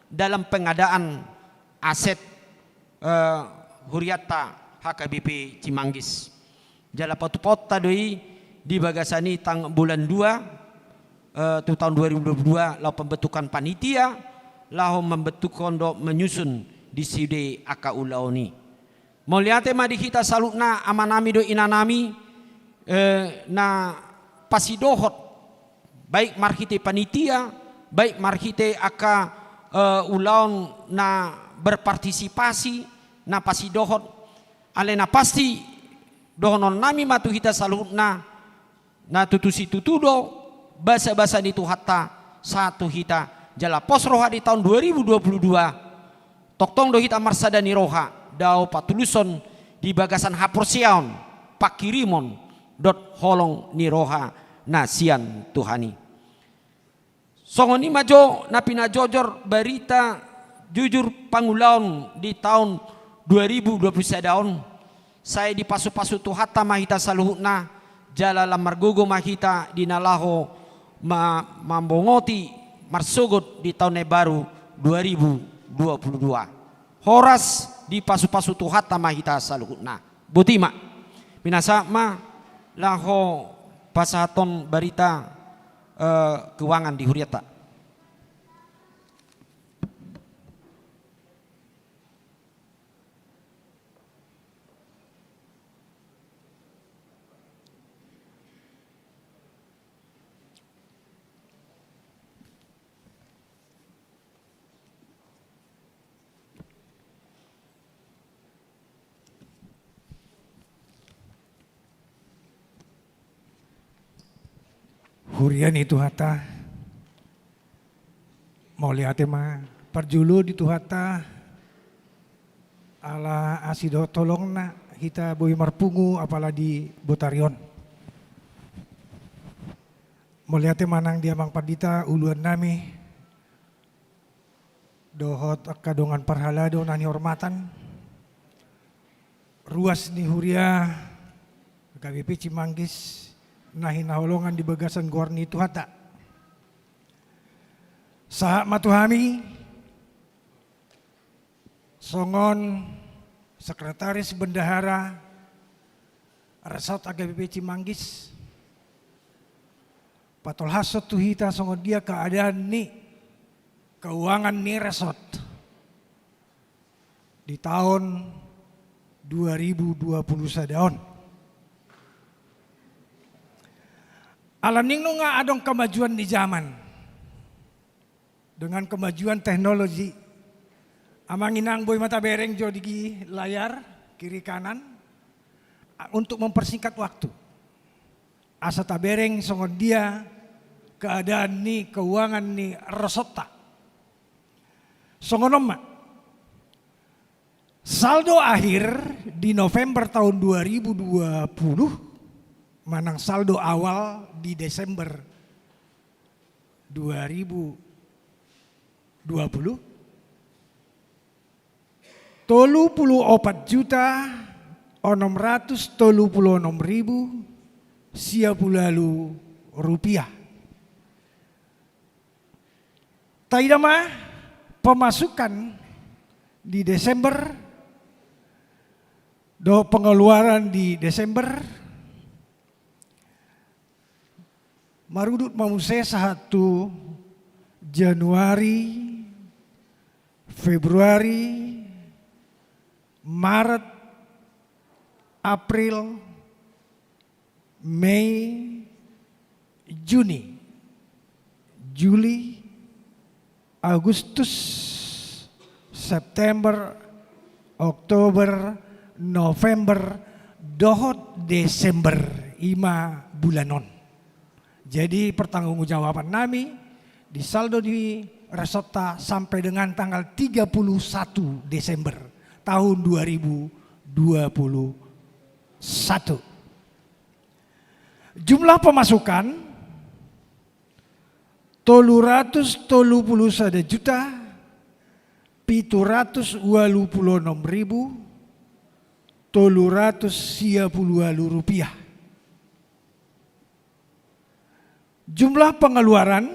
dalam pengadaan aset huriata HKBP Cimanggis. Jala patupata doi di bagasani tang bulan 2 tu tahun 2022 lau pembentukan panitia lau membentukan do menyusun di side aka ulaoni. Mau lihat ma di kita salutna amanami do inanami na pasidohot baik marhite panitia baik marhite aka ulaon na berpartisipasi na pasidohot alena pasti dohonon nami matu kita salutna na tutusi tutudo basa-basa di tuhata satu hita jala pos roha di tahun 2022 toktong do hita marsadani roha dao patuluson di bagasan hapursiaon pakirimon dot holong ni roha nasian Tuhani. Songoni majo na pinajojor berita jujur pangulaon di tahun 2021 daun saya di pasu-pasu tuhata mahita saluhna jala lamargogo mahita dinalaho mambongoti marsugut di tahun baru 2022. Horas di pasu-pasu tuhata mahita saluhna. Butima minasa ma laho pasaton berita keuangan di huriata. Hurian itu hata mau lihat ma perjulu di tuhata ala asido tolong na kita boy marpungu apala di botarion mau lihat manang dia mang padita uluan nami dohot kadongan parhalado nani hormatan ruas ni huria KBP Cimanggis nahi naholongan di bagasan gorni itu hata. Sahak matuhami songon sekretaris bendahara resort AKBP Cimanggis patol hasot tuhita songon dia keadaan ni keuangan ni resort di tahun 2020 sadaon. Alam ning nga adong kemajuan di zaman dengan kemajuan teknologi. Amang inang boy mata bereng jo di layar kiri kanan untuk mempersingkat waktu. Asa tabereng songon dia keadaan ni keuangan ni resota. Songon oma. Saldo akhir di November tahun 2020 manang saldo awal di Desember 2020 34.636.000 rupiah. Taidama pemasukan di Desember, pengeluaran di Desember, marudut mamuse 1 Januari, Februari, Maret, April, Mei, Juni, Juli, Agustus, September, Oktober, November, dohot Desember 5 bulanon. Jadi pertanggungjawaban nami di saldo di Resota sampai dengan tanggal 31 Desember tahun 2021. Jumlah pemasukan 331 juta 786.330 rupiah. Jumlah pengeluaran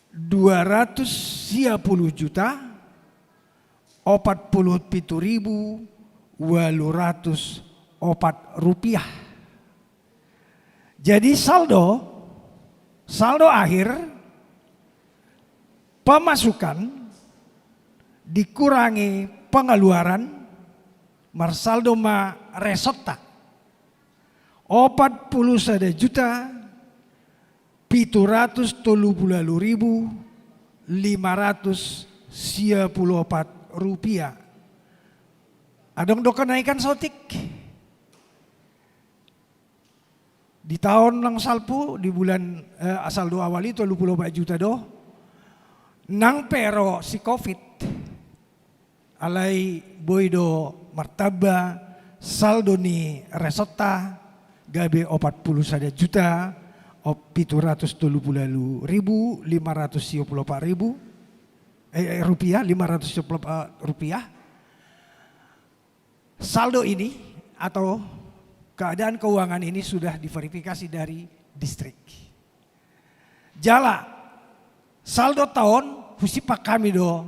210 juta 47.804 rupiah. Jadi saldo akhir pemasukan dikurangi pengeluaran marsaldo ma resota 41 juta 730.594 rupiah. Adong do kenaikan sotik di tahun nang salpu di bulan asal do awali 34 juta do nang pero si Covid alai boido martaba saldo ni resota gabe 41 juta 730.594 rupiah 524 rupiah. Saldo ini atau keadaan keuangan ini sudah diverifikasi dari distrik. Jala saldo tahun husipa kami do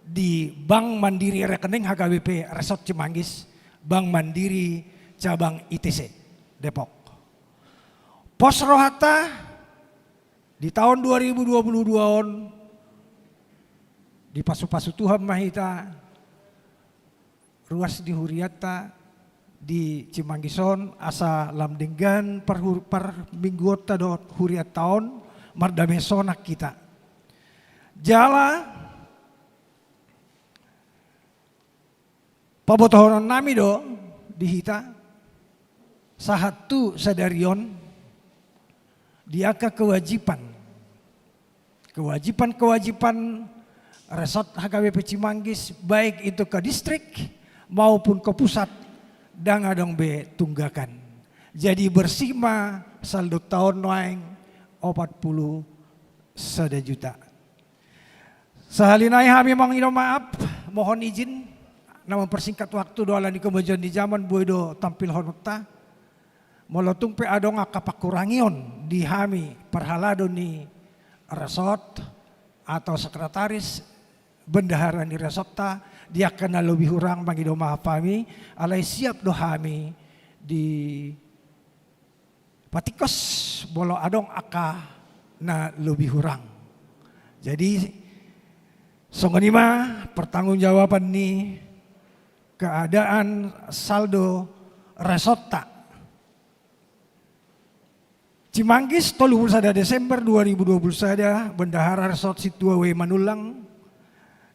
di Bank Mandiri rekening HKBP Resort Cimanggis, Bank Mandiri cabang ITC Depok. Pos rohata di tahun 2022 on di pasu-pasu Tuhan mahita ruas di Huriata di Cimanggison asa lamdenggan per mingguota do Huriat tahun mardame sonak kita. Jala pabotohonon nami do dihita sahatu sadarion diaka kewajiban Resort HKBP Cimanggis baik itu ke distrik maupun ke pusat dan adong be tunggakan. Jadi bersima saldo tahun noeng 41 juta. Sahalinai kami mangino maaf, mohon izin nama persingkat waktu doalan di kemajuan di zaman boydo tampil honota. Molotung pe adong akapakurangion di hami perhalado ni resort atau sekretaris bendahara ni resorta dia kena lebih hurang mangido maaf kami alai siap do hami di patikos bolo adong aka na lebih hurang. Jadi songonima pertanggungjawaban ni keadaan saldo resorta Cimanggis 31 Desember 2020 saja Bendahara Resort Situawe Manulang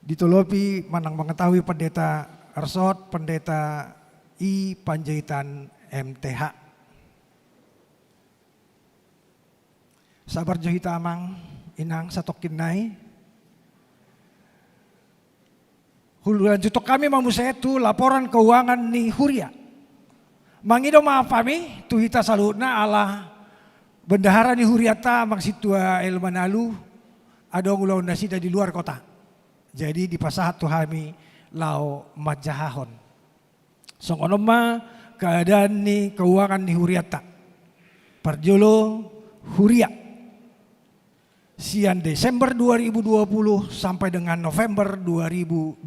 ditolopi manang mengetahui pendeta resort pendeta I Panjaitan MTH. Sabar johita amang inang satokin nai. Huluran jutok kami mamusetu laporan keuangan ni Huria. Mangido maaf kami tuhita saluna Allah Bendahara ni Huriata maksitua El Manalu adong ulau nasida di luar kota. Jadi di pasahat tuhami lau majahahon. Songonoma keadaan ni keuangan ni Huriata. Parjolo Huria. Sian Desember 2020 sampai dengan November 2021.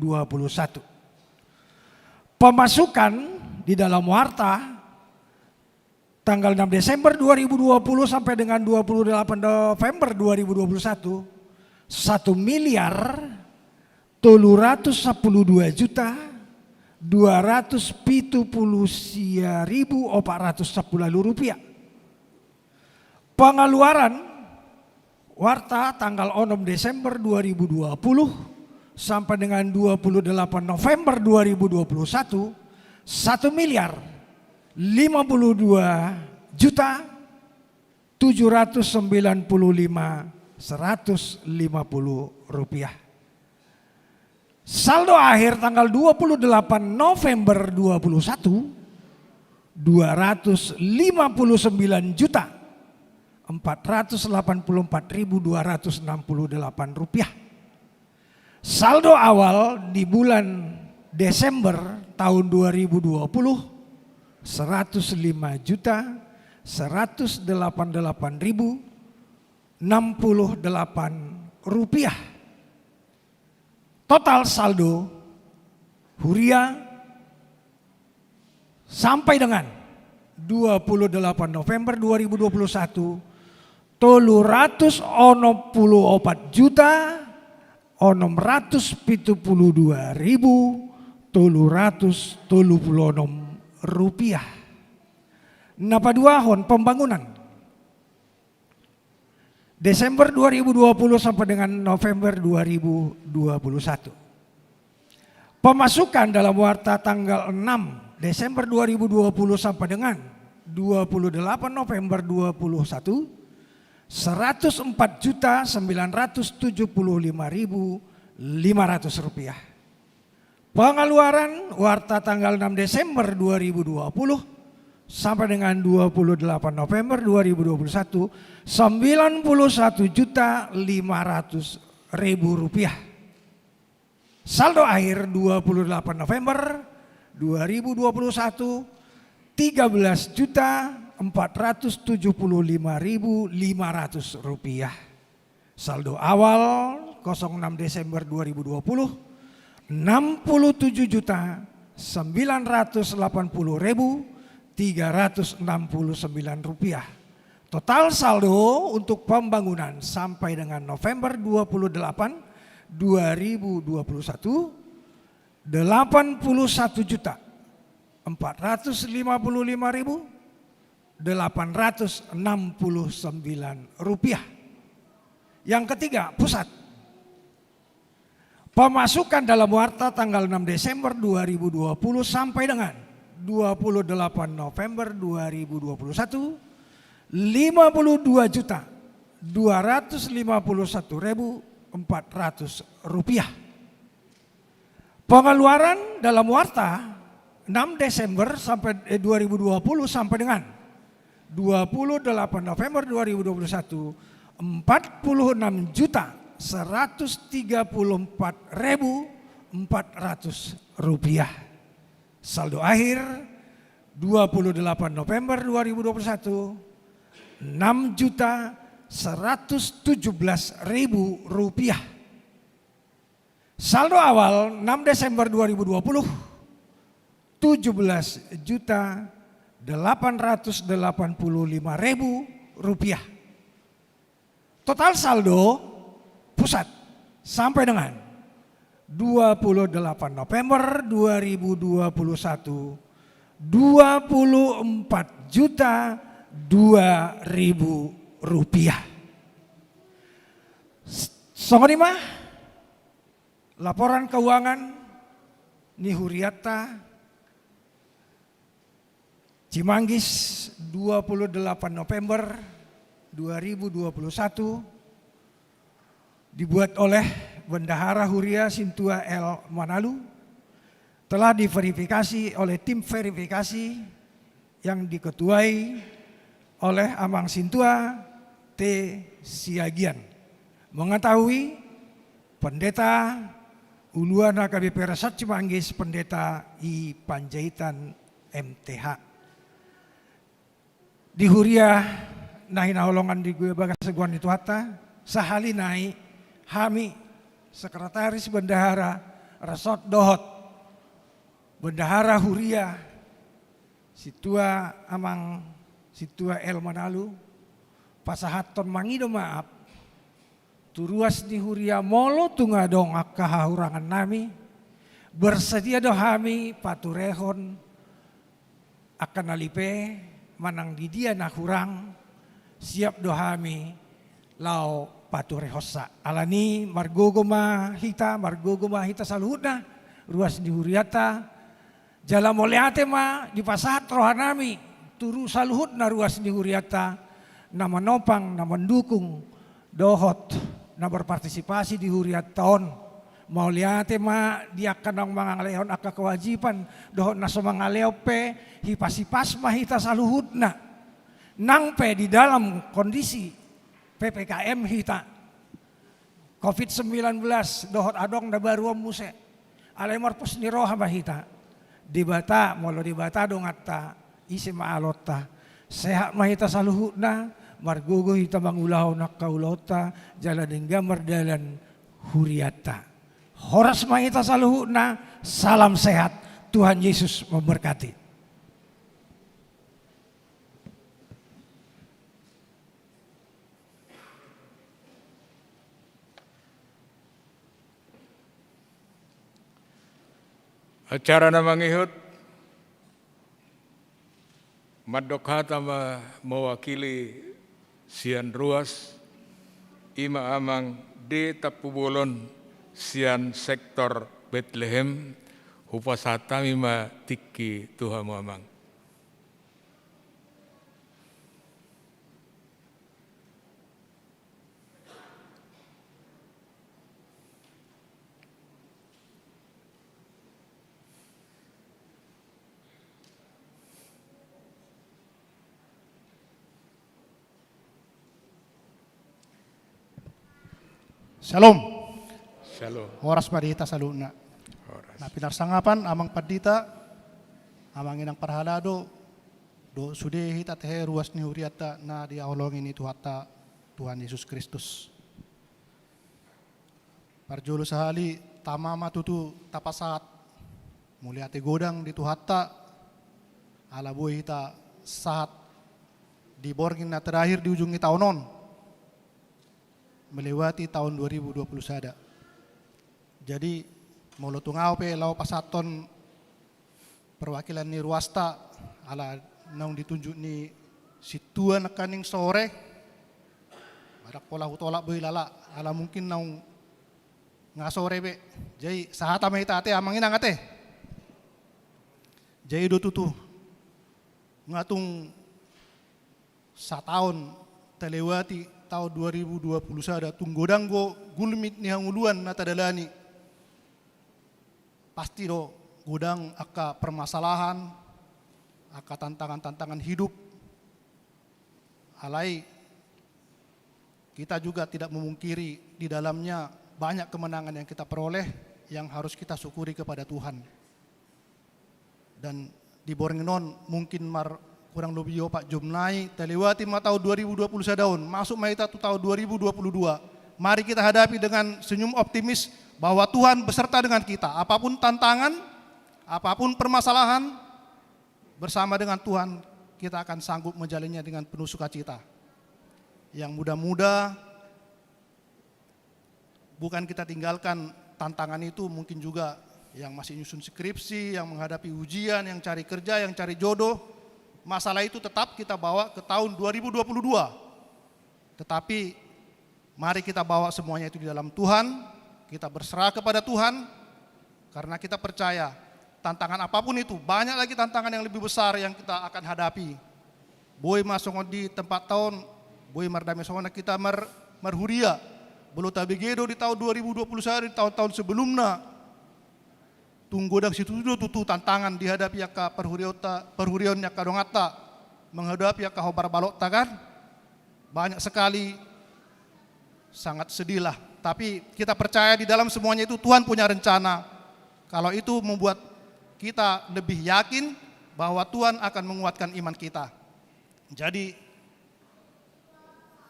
Pemasukan di dalam warta tanggal 6 Desember 2020 sampai dengan 28 November 2021 1 miliar 312 juta 270.410 rupiah. Pengeluaran warta tanggal 6 Desember 2020 sampai dengan 28 November 2021 1 miliar 52 juta 795.150 rupiah. Saldo akhir tanggal 28 November 2021 259 juta 484.268 rupiah. Saldo awal di bulan Desember tahun 2020 105 juta 188.068 rupiah. Total saldo Huria sampai dengan 28 November 2021 384 juta 672.336 rupiah. Napaduahon pembangunan Desember 2020 sampai dengan November 2021. Pemasukan dalam warta tanggal 6 Desember 2020 sampai dengan 28 November 2021 104.975.500 rupiah. Pengeluaran warta tanggal 6 Desember 2020 sampai dengan 28 November 2021 91.500.000 rupiah. Saldo akhir 28 November 2021 13.475.500 rupiah. Saldo awal 06 Desember 2020 67.980.369 rupiah. Total saldo untuk pembangunan sampai dengan November 28 2021 81.455.869 rupiah. Yang ketiga, pusat. Pemasukan dalam warta tanggal 6 Desember 2020 sampai dengan 28 November 2021 52.251.400 rupiah. Pengeluaran dalam warta 6 Desember sampai 2020 sampai dengan 28 November 2021 46.134.400 rupiah. Saldo akhir 28 November 2021 6.117.000 rupiah. Saldo awal 6 Desember 2020 17.885.000 rupiah. Total saldo pusat sampai dengan 28 November 2021 24.002.000 rupiah. Songonima laporan keuangan ni Huriata Cimanggis 28 November 2021 dibuat oleh Bendahara Huria Sintua El Manalu, telah diverifikasi oleh tim verifikasi yang diketuai oleh Amang Sintua T. Siagian. Mengetahui Pendeta Uluana KBP Resat Cimanggis, Pendeta I. Panjaitan MTH. Di Huria nahi naholongan di gue bagas seguan itu hatta sahali nahi hami Sekretaris Bendahara Resort Dohot Bendahara Huria Situa Amang Situa El Manalu pasahaton mangido maaf turuas di Huria molo tungadong akahahurangan nami bersedia dohami paturehon akan nalipe manang di dia nahurang siap dohami lau paturehosa alani margogoma hita saluhuna ruas di Huriata jala moleate ma di pasahat rohanami turu saluhuna ruas di Huriata nama nopang nama mendukung dohot na berpartisipasi di Huriat tahun mau liate ma dia kanang mangalehon aka kewajiban dohot na somangaleo pe hipasipas mahita saluhutna nang pe di dalam kondisi PPKM hita COVID-19 dohot adong na baruam muse alemar pus niroha mahita dibata molo dibata dong atta isi maalota sehat mahita saluhutna margogo hita mangulaw nak kaulota jala dengga merdalan Huriata. Horas mahita saluhuna, salam sehat. Tuhan Yesus memberkati. Acara na mangihut, maddokhata mewakili sian ruas ima amang de tapubulon sian sektor Bethlehem hupasata mima tiki Tuhan amang. Shalom. Shalom. Horas padita saluna. Na pinarsangapan amang padita amang inang parhalado do sude hita tehe ruas ni Huriata na diaholongin itu hatta Tuhan Yesus Kristus. Parjolo sahali tamama tutu tapasat muliate godang di hatta ala boy hita saat di borgin na terakhir di ujung tahun melewati tahun 2020 sada. Jadi molo tungau pe lau pasaton perwakilan ni ruasta ala naung ditunjuk ni situa nekaning sore badak pola hutolak boy lala ala mungkin naung ngasore be. Jadi sahata mahita ate amangin angate. Jadi do tutu ngatung satahun telewati tahun 2020 sada tunggodang go gulmit ni hanguluan na tadalani pasti do gudang aka permasalahan aka tantangan-tantangan hidup alai kita juga tidak memungkiri di dalamnya banyak kemenangan yang kita peroleh yang harus kita syukuri kepada Tuhan dan di Bornginon mungkin kurang lebih Pak Jumnai telewati tahun 2020 sadaun masuk mahita tahun 2022. Mari kita hadapi dengan senyum optimis bahwa Tuhan beserta dengan kita. Apapun tantangan, apapun permasalahan, bersama dengan Tuhan kita akan sanggup menjalannya dengan penuh sukacita. Yang muda-muda bukan kita tinggalkan tantangan itu, mungkin juga yang masih nyusun skripsi, yang menghadapi ujian, yang cari kerja, yang cari jodoh. Masalah itu tetap kita bawa ke tahun 2022. Tetapi mari kita bawa semuanya itu di dalam Tuhan, kita berserah kepada Tuhan, karena kita percaya tantangan apapun itu, banyak lagi tantangan yang lebih besar yang kita akan hadapi. Boy masuk di tempat tahun, boy mardame songona kita marhuria, belu tabigedo di tahun 2021 di tahun-tahun sebelumnya. Tunggu dan situ tutu tantangan dihadapi yaka perhurion yaka dongata menghadapi kahobar balok takan, banyak sekali, sangat sedihlah. Tapi kita percaya di dalam semuanya itu Tuhan punya rencana. Kalau itu membuat kita lebih yakin bahwa Tuhan akan menguatkan iman kita. Jadi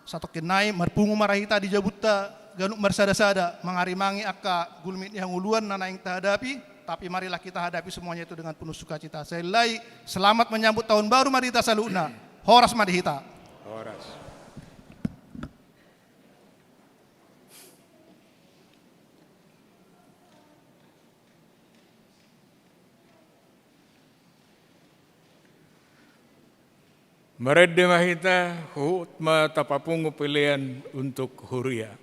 satu kenai merpungu marahita di jabuta ganuk mersada-sada mengarimangi akka gulmit yang uluan nana yang terhadapi, tapi marilah kita hadapi semuanya itu dengan penuh sukacita. Selai selamat menyambut tahun baru marita saluna. Horas madihita. Horas. Meredde mahita hutma tapapungu pilihan untuk huria.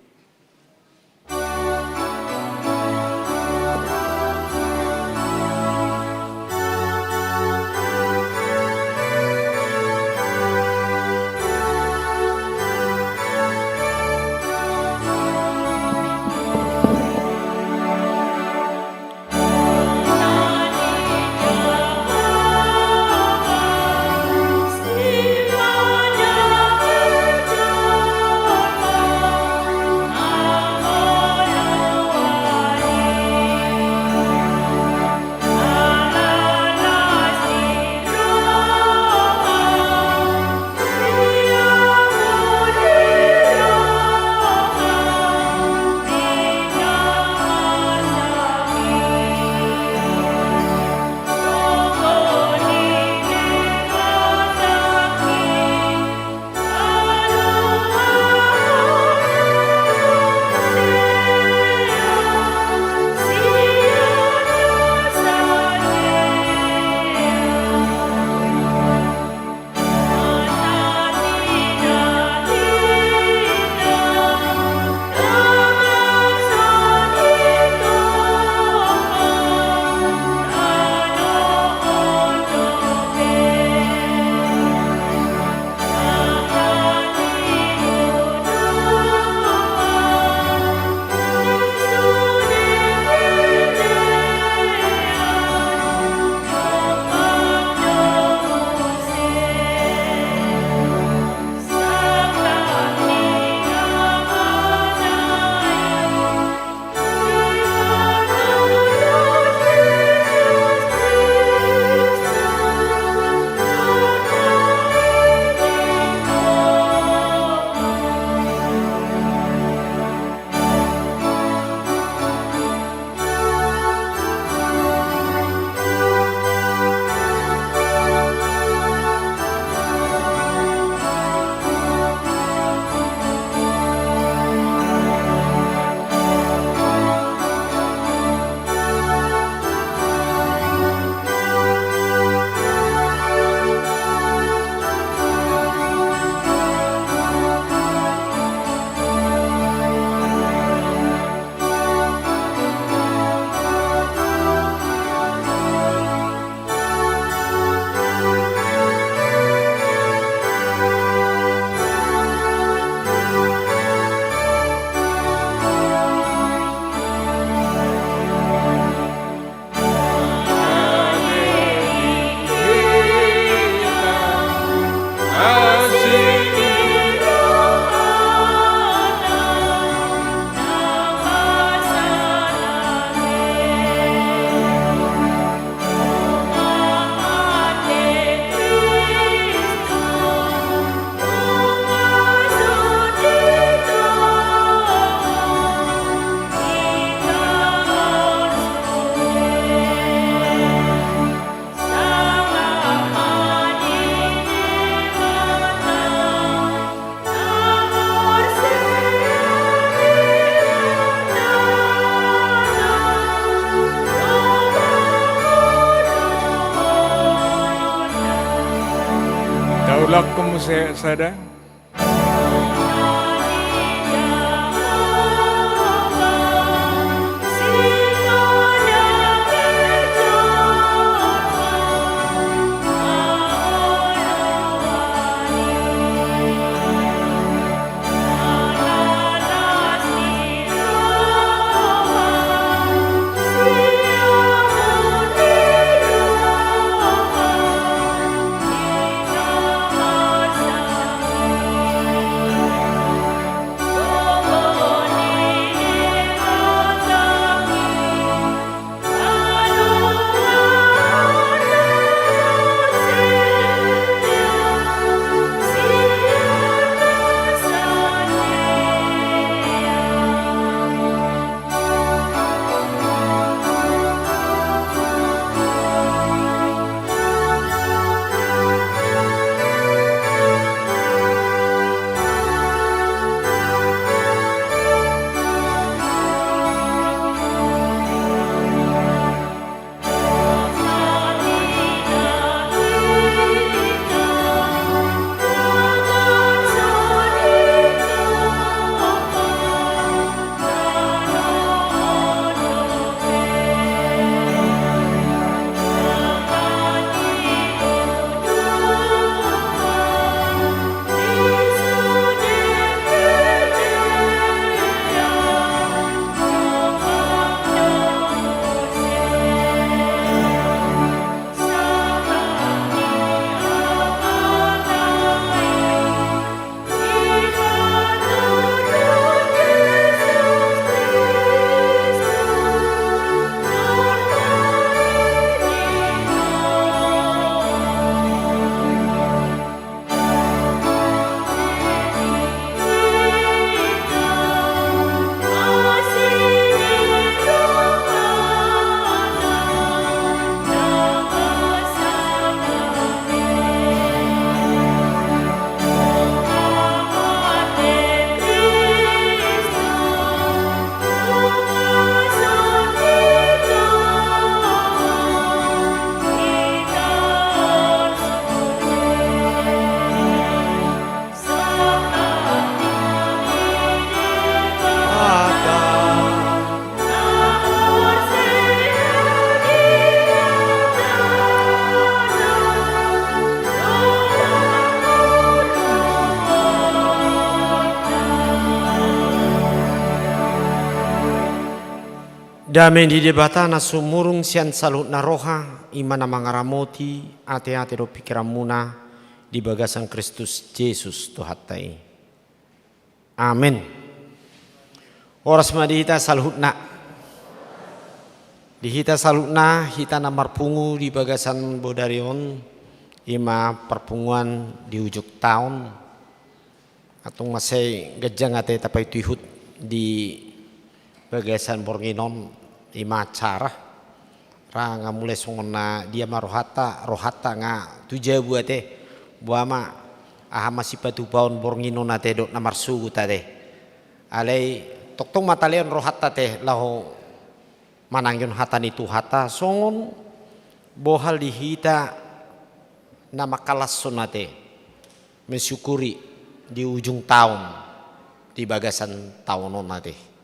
Lakum sada. Dame di debatana sumurung sian salut na roha imana mangaramoti ate-ate do pikiran muna di bagasan Kristus Yesus Tuhatai. Amin. Oras madihita salutna. Dihita salutna hita na marpungu di bagasan bodarion ima perpunguan di ujung tahun atau masih gejang ate tapai tuhut di bagasan bornginon ima cara ranga mulai songona dia marohata nga tuja buate buama aha masih patu paun bornginon ate dok namar sugu tade alai toktong matalian rohata teh laho manangyon hatan itu hata songon bohal dihita nama kalas sonate mensyukuri di ujung tahun di bagasan tahun nate.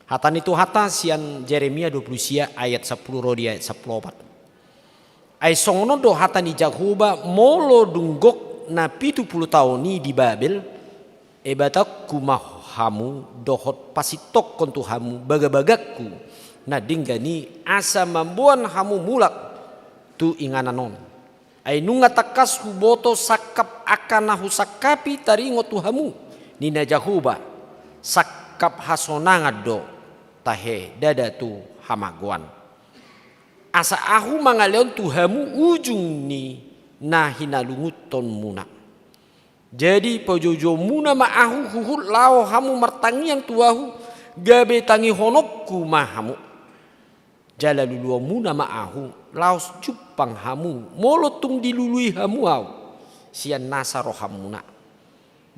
Hatan itu hata sian Jeremia 20 sia ayat 10 rodi ayat 14. Ay songono do hatan di Jahuba molo dunggok na 70 tahun ni di Babel ebatak kumahamu dohot pasitok kontu hamu bagabagakku na dinggani asa mambuan hamu mulak tu ingananon. Ay nunga takas huboto sakap akanahu sakapi taringo tu hamu ni na Jahuba sakap hasonangad do tahe dada tu hamaguan. Asa ahu mangaleon tuhamu ujung ni na hinalunguton muna. Jadi pojojo muna ma ahu huhut lao hamu martangian tuahu gabe tangi honokku mahamu. Jala lulua muna ma ahu laos cupang hamu molotung dilului hamu au sian nasa rohamuna.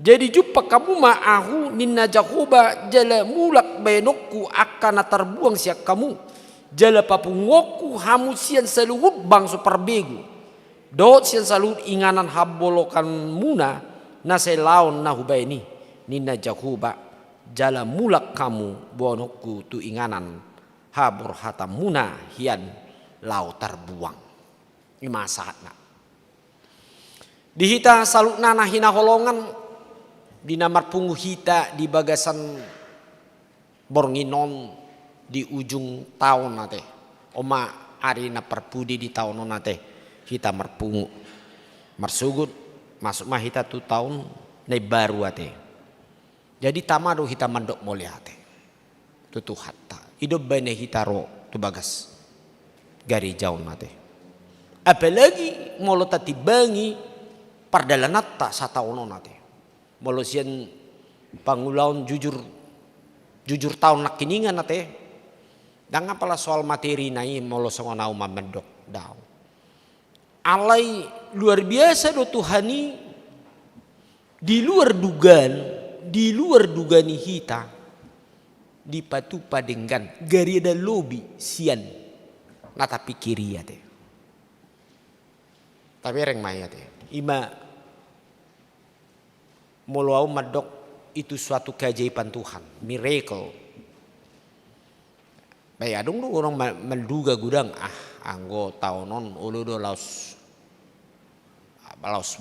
Jadi jumpa kamu ma'ahu ninna Jahuba jala mulak benokku akan terbuang siak kamu. Jala papungoku hamu sian saluhut bang superbegu. Dot sian saluhut inganan habolokan muna nasai laon nahubaini. Ninna Jahuba jala mulak kamu bonokku tu inganan habor hata muna hian lau terbuang. Ima saatna. Dihita salutna nahina holongan di namar pungu hita di bagasan bornginon di ujung tahun nate oma arina perpudi di tahun nate hita marpungu marsugut masuk mah hita tu tahun ne baru ate jadi tamado hita mandok mole ate tu hatta hidup bane hita ro tu bagas gari jauh nate apalagi molo tatibangi pardalanata sa tahun nate molo sian pangulaon jujur tahun nak kiningan nate dang apalah soal materi nai molo songonau mamendok daw alai luar biasa do Tuhani di luar dugani hita di patu padenggan gari ada lobi sian nata pikiri ya te tapi reng maya te ima molo au madok itu suatu keajaiban Tuhan, miracle. Bayadung do orang menduga gudang anggo taonon uludo laos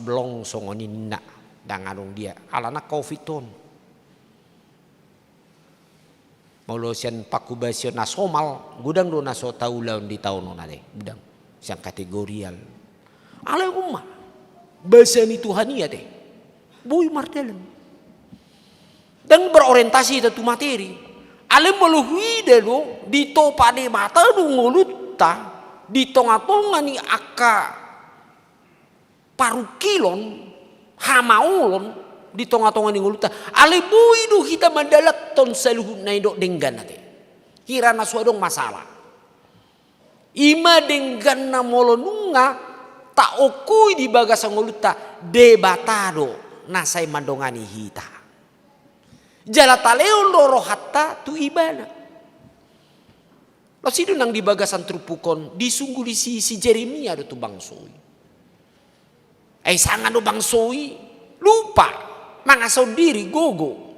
blong songonin nak dangadong dia alana covid ton. Molo sian pakubasio nasomal gudang do naso taulaun di taonon ade gudang siang kategorial. Ale umma bahasa ni Tuhan ya teh. Boy mardalan dan berorientasi itu materi ale meluhui dulu di topa de mata du ngolutta di tonga-tonga ni aka parukilon hamaulon di tonga-tonga ni ngolutta ale boy du kita mandalat ton saluhut na indok denggan ate kirana suadong masalah ima denggan na molonunga tak okui di bagasan ngolutta debatado nasai mandongani hita jala taleon loro hatta tu ibana lo sido nang di bagasan trupukon disungguh di si Jeremia do tu bangsoi sangan do bangsoi lupa mangasau diri gogo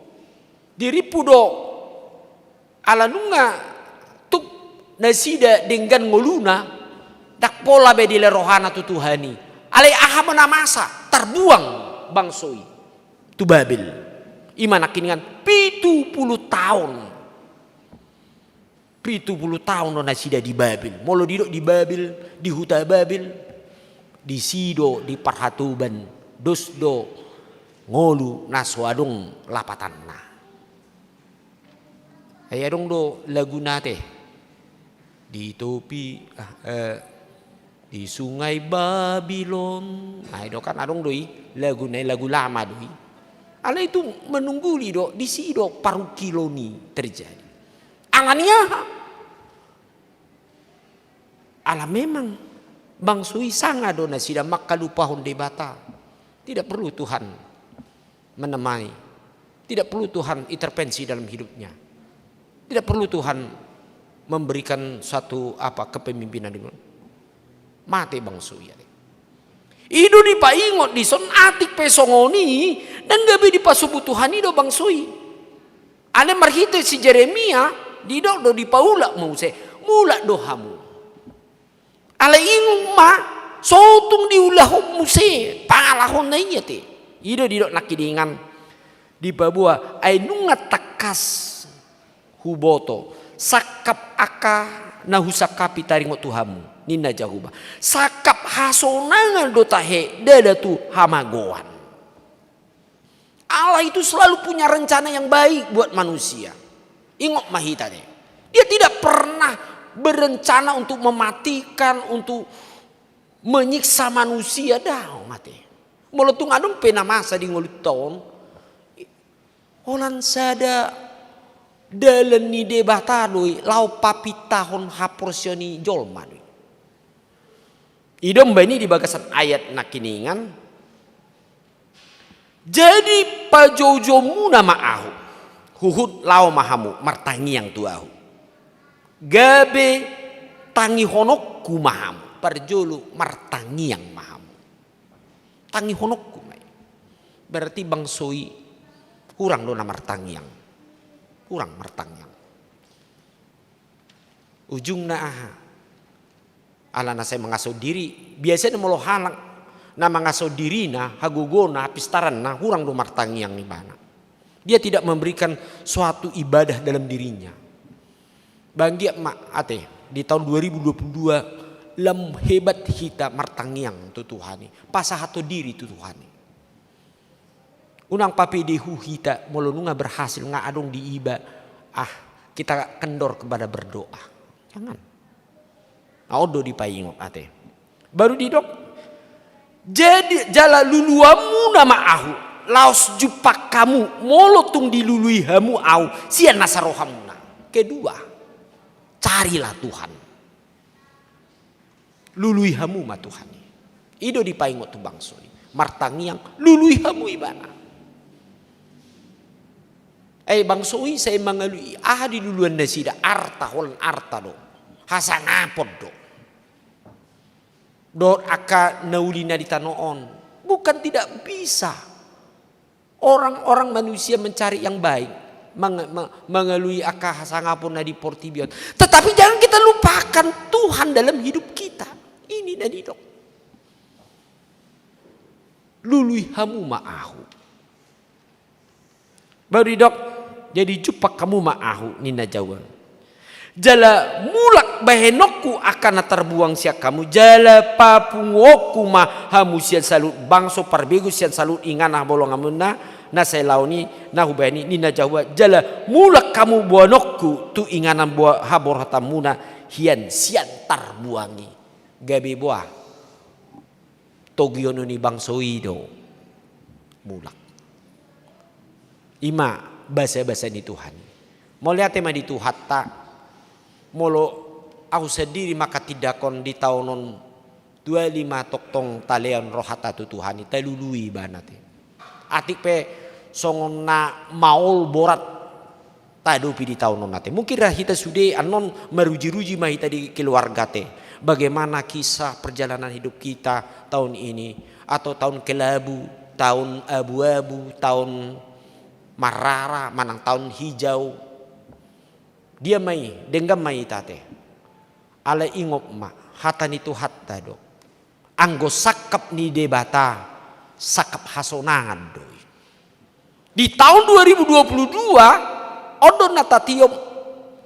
diri pudo ala nunga tuk nasida dengan ngoluna dak pola be dile rohana tu Tuhani ale aha masa terbuang bangsoi tu Babel imana kiningan 70 tahun 70 tahun do nasida di Babil. Molo didok di Babil, di huta Babil, di sido, di parhatuban, dosdo, ngolu, naswadong, lapatanna. Ayadong do lagu nate di topi di sungai Babylon. Nah itu kan adong doi lagu lama doi. Ala itu menunggu do di sido paru kiloni terjadi. Alania ala memang bangsui sanga do nasida makalupahon debata. Tidak perlu Tuhan menemani. Tidak perlu Tuhan intervensi dalam hidupnya. Tidak perlu Tuhan memberikan suatu kepemimpinan. Mati bangsui. Ido di paingot di son atik pesongoni dan gabe di pasubu Tuhan ido bangsui. Ada marhite si Jeremia di do di paula muse mula dohamu. Ale ingung ma sotung di ulah muse palahon na iya te. Ido di do nakidingan di babua ay nunga takas huboto sakap aka nahusakapi taringo tuhamu. Nina jahuba sakap hasonangan do tahe dada tu hamagoan. Allah itu selalu punya rencana yang baik buat manusia. Ingok mahita deh. Dia tidak pernah berencana untuk mematikan, untuk menyiksa manusia dah mati. Molotung adung pena masa di ngulut tahun. Holan sada dalam ni debatadoi lau papi tahun haporsioni jolman. Idom bani di bagasan ayat nakiningan. Jadi pajojomu nama ahu. Huhut lau mahamu martangi yang tuahu. Gabe tangi honokku mahamu. Parjolu martangi yang mahamu. Tangi honokku mai. Berarti bangsoi kurang dona martangi yang. Kurang martangi yang. Ujungna aha. Alana saya mengasuh diri biasanya molo halang na mengasuh diri na hagugona pistaran na hurang do martangi yang nibana. Dia tidak memberikan suatu ibadah dalam dirinya. Banggi mak ate di tahun 2022 lem hebat hita martangi yang tu Tuhani pasahato diri tu Tuhani. Unang papi dehu hita molo nunga berhasil nga adong di iba kita kendor kepada berdoa. Jangan. Odo di payingok ate. Baru didok. Jadi jala luluamu nama ahu. Laos jupak kamu. Molotung dilului hamu au. Sian nasarohamuna. Kedua. Carilah Tuhan. Lului hamu ma Tuhan. Ido di payingok tu bangsoi. Martangi yang lului hamu ibana. Bangsoi saya mengalui. Di luluan nasida. Arta holan arta do. Hasanapod do. Dot aka naulina di tanoon. Bukan tidak bisa. Orang-orang manusia mencari yang baik. Mengalui aka hasangapun na di portibion. Tetapi jangan kita lupakan Tuhan dalam hidup kita. Ini dan didok. Lului hamu ma'ahu. Baru didok. Jadi jupak kamu ma'ahu. Nina Jawa. Jala mulak bahenokku akan terbuang siak kamu. Jala papungoku mah hamu sian salut bangso parbegu sian salut inganah bolong amuna na saya launi na hubani nina Jawa. Jala mulak kamu buanokku tu inganan buah habor hatamuna hian sian tarbuangi. Gabe buah togiono ni bangso ido mulak. Ima bahasa-bahasa ni Tuhan. Mau lihat tema di Tuhan tak molo aku sendiri maka tidakon di tahunon 25 toktong talean rohata tu Tuhan telului banate. Atik pe songon na maul borat tadupi di tahunon nate. Mungkin kita sudah anon meruji-ruji mah kita di keluarga te. Bagaimana kisah perjalanan hidup kita tahun ini atau tahun kelabu, tahun abu-abu, tahun marara, manang tahun hijau. Dia mai denggam mai tate. Ala ingop ma hatan itu hatta do. Anggo sakap ni debata sakap hasonangan doi. Di tahun 2022 odon natatiom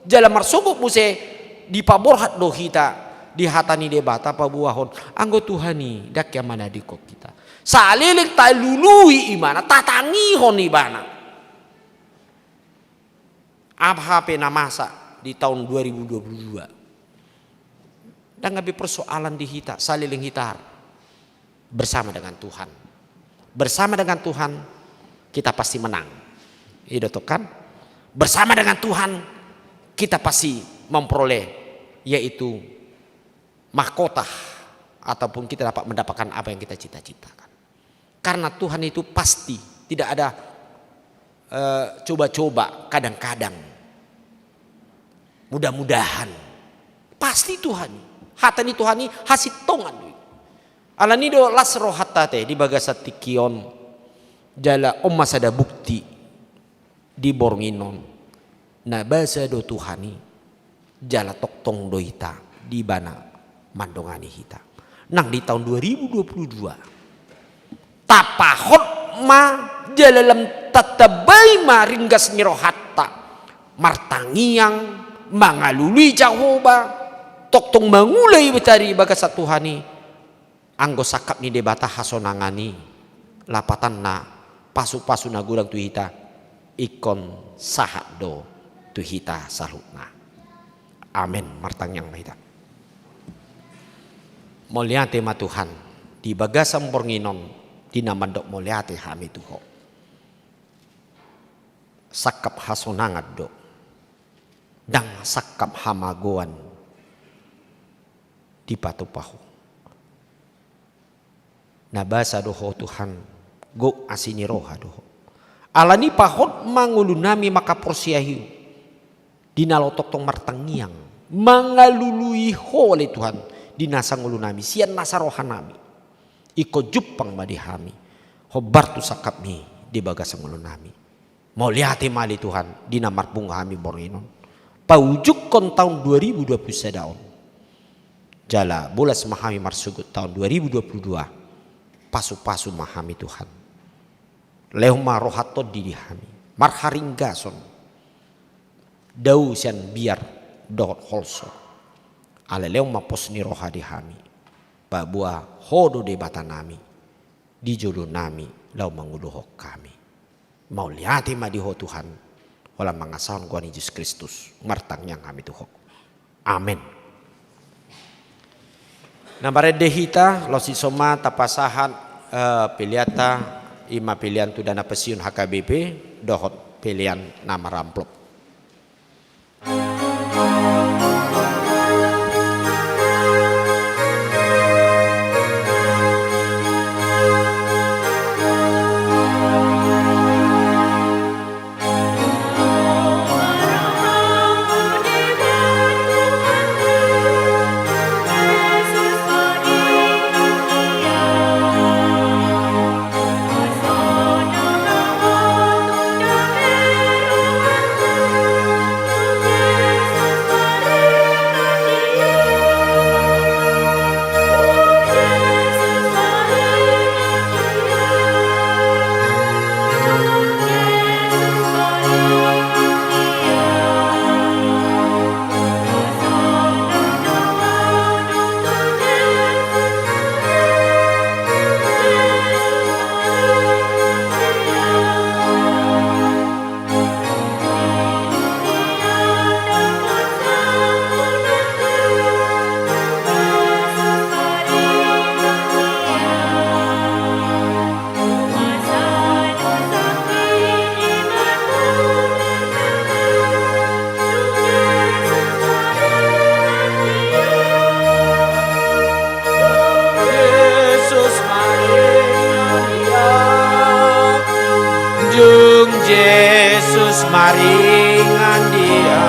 Jala marsubuk muse di paborhat do hita di hatani debata pabuahon anggo Tuhani dak yang mana di kok kita saliling ta lului imana tatangihon ibana HP namasa di tahun 2022 dan ngabi persoalan di hita saliling hitar bersama dengan Tuhan kita pasti menang itu kan bersama dengan Tuhan kita pasti memperoleh yaitu mahkota ataupun kita dapat mendapatkan apa yang kita cita-citakan. Karena Tuhan itu pasti tidak ada coba-coba kadang-kadang. Mudah-mudahan pasti Tuhan. Hatani Tuhani hasit tongan. Alani do lasro hatate di bagasati kion jala omas ada bukti di bornginon. Nah bahasa do Tuhani jala toktong doita di bana mandongani hita. Nang di tahun 2022 tapahot ma jalalam tatabai ma ringgas nyirohatta martangiang mangalului Jahoba toktong mangulai betari bagasat Tuhani anggo sakap ni debata hasonangani lapatan na pasu-pasu na gurang tuhita ikon sahat do tuhita salutna. Amin martang yang mahita. Mulyate ma Tuhan di bagasam bornginon di namandok mulyate hami tuho. Sakap hasonangat do dang sakap hamagoan di patupaho. Nabasa doho Tuhan go asini roha doho. Alani pahot mangulunami maka porsiahiu. Dinalotok tong martangiang mangalului oleh Tuhan dinasang ulunami sian nasarohanami iko jupang madihami hobartu sakapmi di bagasang ulunami mau lihati mali Tuhan dinamar bunga hami bornginon paujuk kon tahun 2020 sedaon jala bolas mahami marsugut tahun 2022 pasu-pasu mahami Tuhan lehuma rohato didihami marharinggason dau sian biar dohot holso ale leo mapos ni roha di hami babua hodo de batanami di jodoh nami lau manguluhok kami mau liati ma di ho Tuhan wala mangasaon gua ni Yesus Kristus martang yang kami tuhok amin. Nambare dehita lo si soma tapasahan piliata ima pilihan tu dana pesiun HKBP dohot pilihan nama ramplop. Yesus maringan dia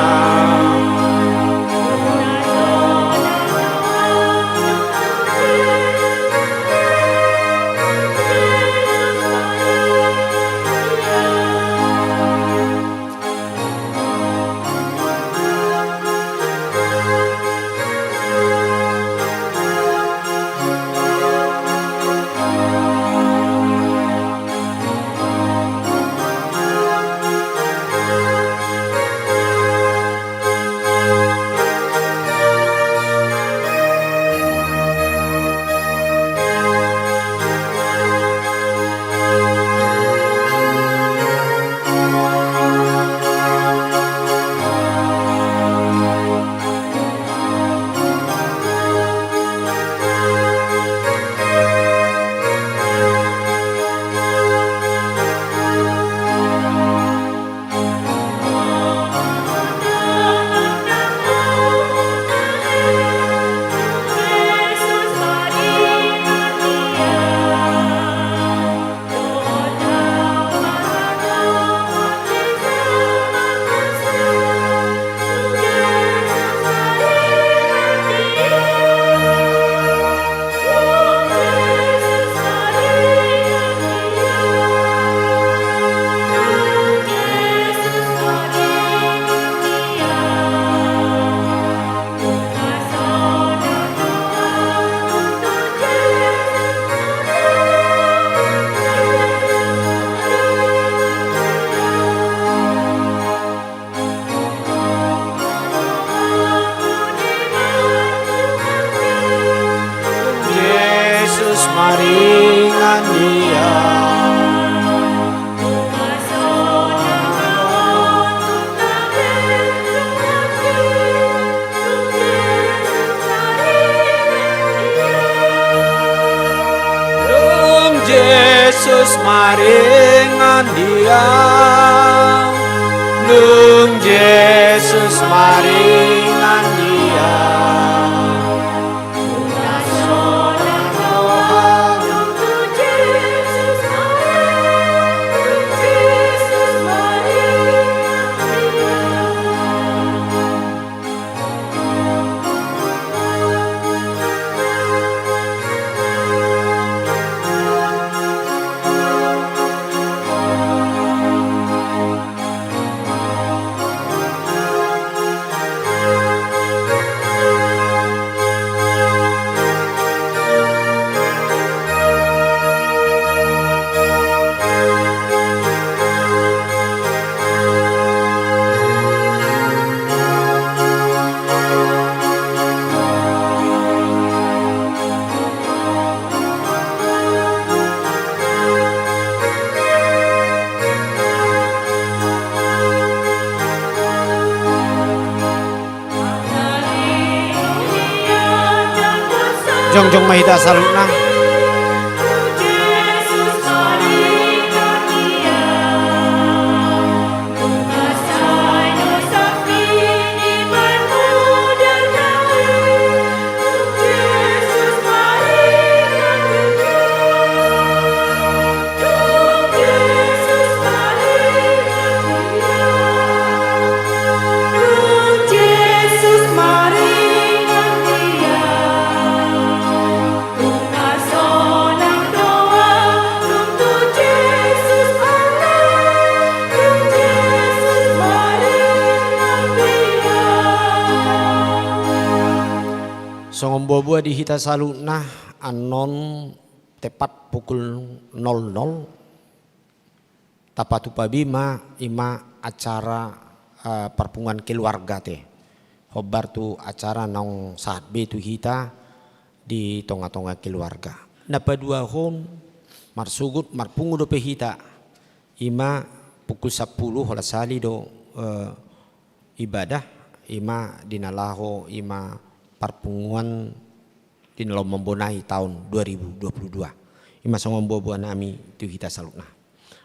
Jesus maringan dia, Nung Jesus maringan dia. Jongjong mahita salutna. Songombobo di hita salutna anon tepat pukul 00 tapatu pabima ima acara perpungan keluarga teh. Hobar tu acara nong saat betu hita di tonga-tonga keluarga. Napa dua hon marsugut marpungu do hita ima pukul 10 hola sali do ibadah ima dinalaho ima perpunguan di dalam membonai tahun 2022. Ima songombobo nami tu hita salutna.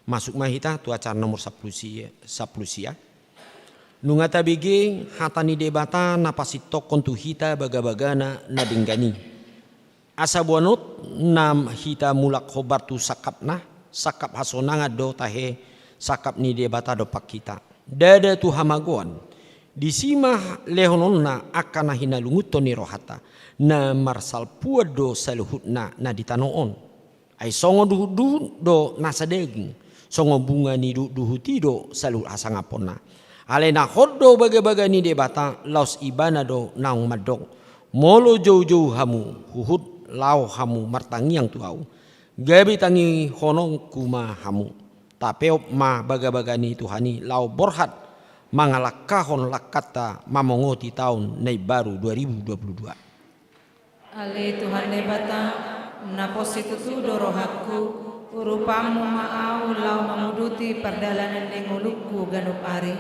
Masuk mahita tu acara nomor 10 sia. Nungata bigi hatani debata napasi tokon tu hita baga-bagana na dinggani. Asa buanut nam hita mulak khobar tu sakap hasonanga do tahe sakap ni debata do pak kita. Dada tu hamagoan. Disimah lehononna akan hina lunguto ni rohata na marsal puado saluhutna na ditanoon. Ay songo duhu do nasadeging songo bunga ni duhu tido salu asangapona. Alena hoddo baga-baga ni debata laos ibana do naung madong. Molo jauh-jauh hamu huhut lau hamu martangiang tuau. Gabi tangi honong kuma hamu. Tapeop ma baga-baga ni tuhani lau borhat mangalakahon lakata mamongoti tahun nai baru 2022. Ale Tuhan debata napositu tu dorohaku urupamu maau lau menguduti perdalanan denguluku ganup ari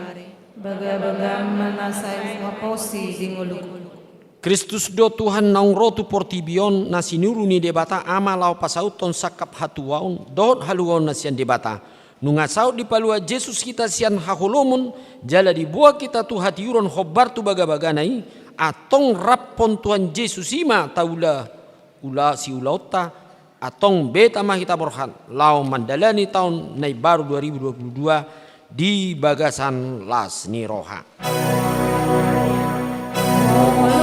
baga-baga manasai maposi denguluku. Kristus do Tuhan naung rotu portibion nasinuru ni debata ama lau pasauton sakap hatuaun dot haluon nasian debata. Nunga saud di palua Yesus kita sian haholomun jala di buah kita tu hati uron khobar tu baga-baganai atong rappon Tuhan Yesus ima taula ula si ulauta atong beta mah kita borhan lau mandalani tahun nai baru 2022 di bagasan las ni roha.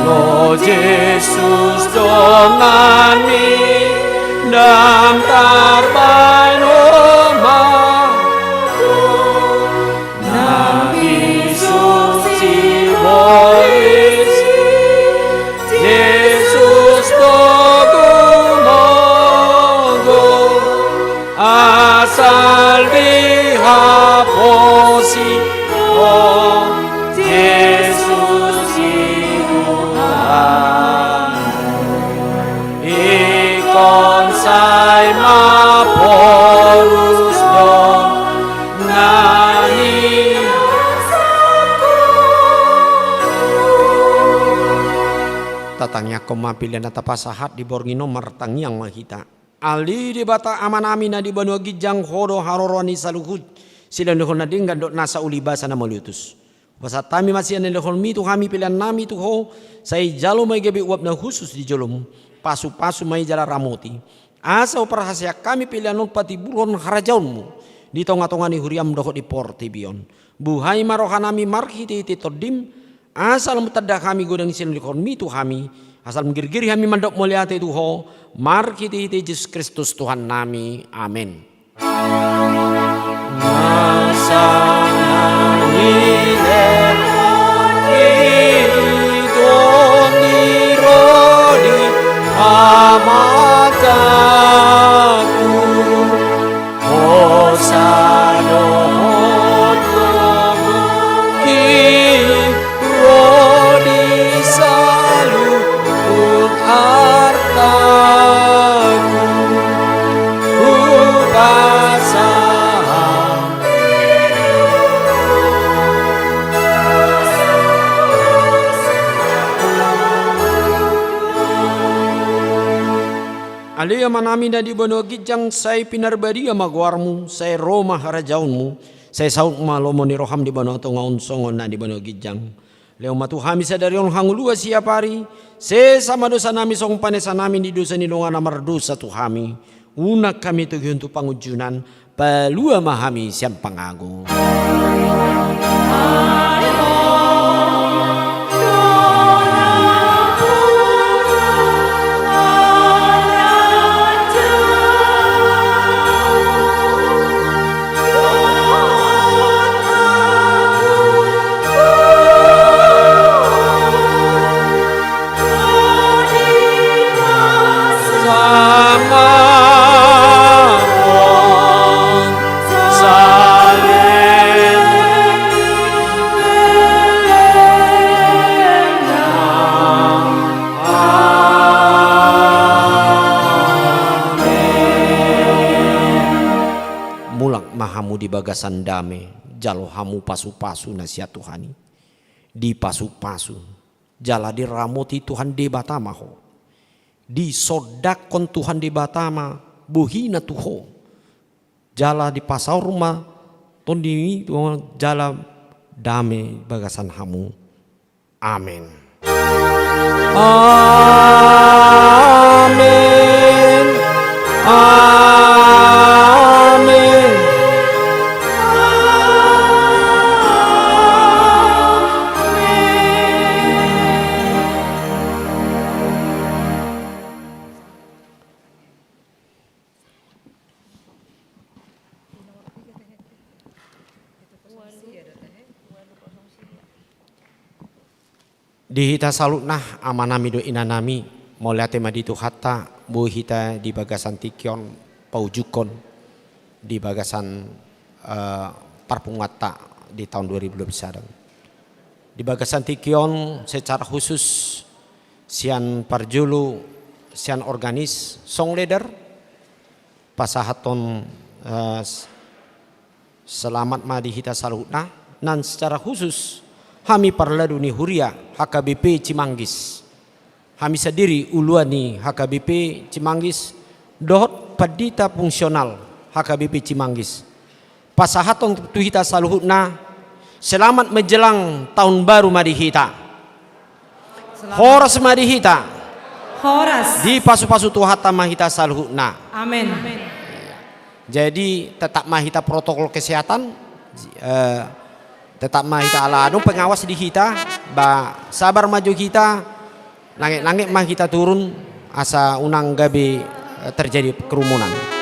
Lo Yesus dongani dam tarbai noma Yesus dogumogo asal dihaposi oh Yesus Tuhan ikon sai maporus dong ngani tatangnya koma pilihan atapasahat di borngino martangiang mahita Ali di bata aman amina di banu gijang hodo haroroni saluhud sila nehon nading gandot nasa ulibasa na malutus. Wasat tami masih ane nehon mi tu kami pilihan nami tu ho say jalo may gabi uap na khusus di jolom pasu-pasu may jala ramoti. Asa uparahasya kami pilihan non pati buron harajaunmu di tonga-tonga ni huriam dohot di porti bion. Buhay marohanami markiti todim asal mutadah kami godang sila nehon mi tu kami asal menggirgiri kami mandok muliate tu ho markiti Yesus Kristus Tuhan nami. Amin. Alia manami na di bano gijang say pinarbadi magwarmu say Roma harajaunmu say sauk malomo ni roham di bano tungaun songon na di bano gijang leo matuhami sa darion hangulua siapari se sama dosa nami song panesa nami di dosa ni longan amar dosa tuhami unak kami tuh untuk pangujunan palua mahami siam pangago. Mahamu di bagasan dame jalo hamu pasu-pasu nasihat Tuhani di pasu-pasu jala di ramoti Tuhan di batamaho di sodakon Tuhan di batama buhina tuho jala di pasar rumah tondi jala dame bagasan hamu. Amin. Amin. Amin. Di hita salut nah amanami do inanami moliate maditu hatta bu hita di bagasan tikion paujukon di bagasan parpungata di tahun 2020 sadang. Di bagasan tikion secara khusus sian parjulu sian organis song leader pasahaton selamat madi hita salut nah nan secara khusus kami parladuni huria HKBP Cimanggis. Kami sendiri uluani HKBP Cimanggis dohot padita fungsional HKBP Cimanggis. Pasahaton tuhita saluhutna selamat menjelang tahun baru madihita. Horas madihita. Horas. Di pasu-pasu tuhata mahita saluhutna. Amin. Jadi tetap mahita protokol kesehatan tetap mah kita ala anu pengawas di kita ba sabar maju kita langit-langit mah kita turun asa unang gabe terjadi kerumunan.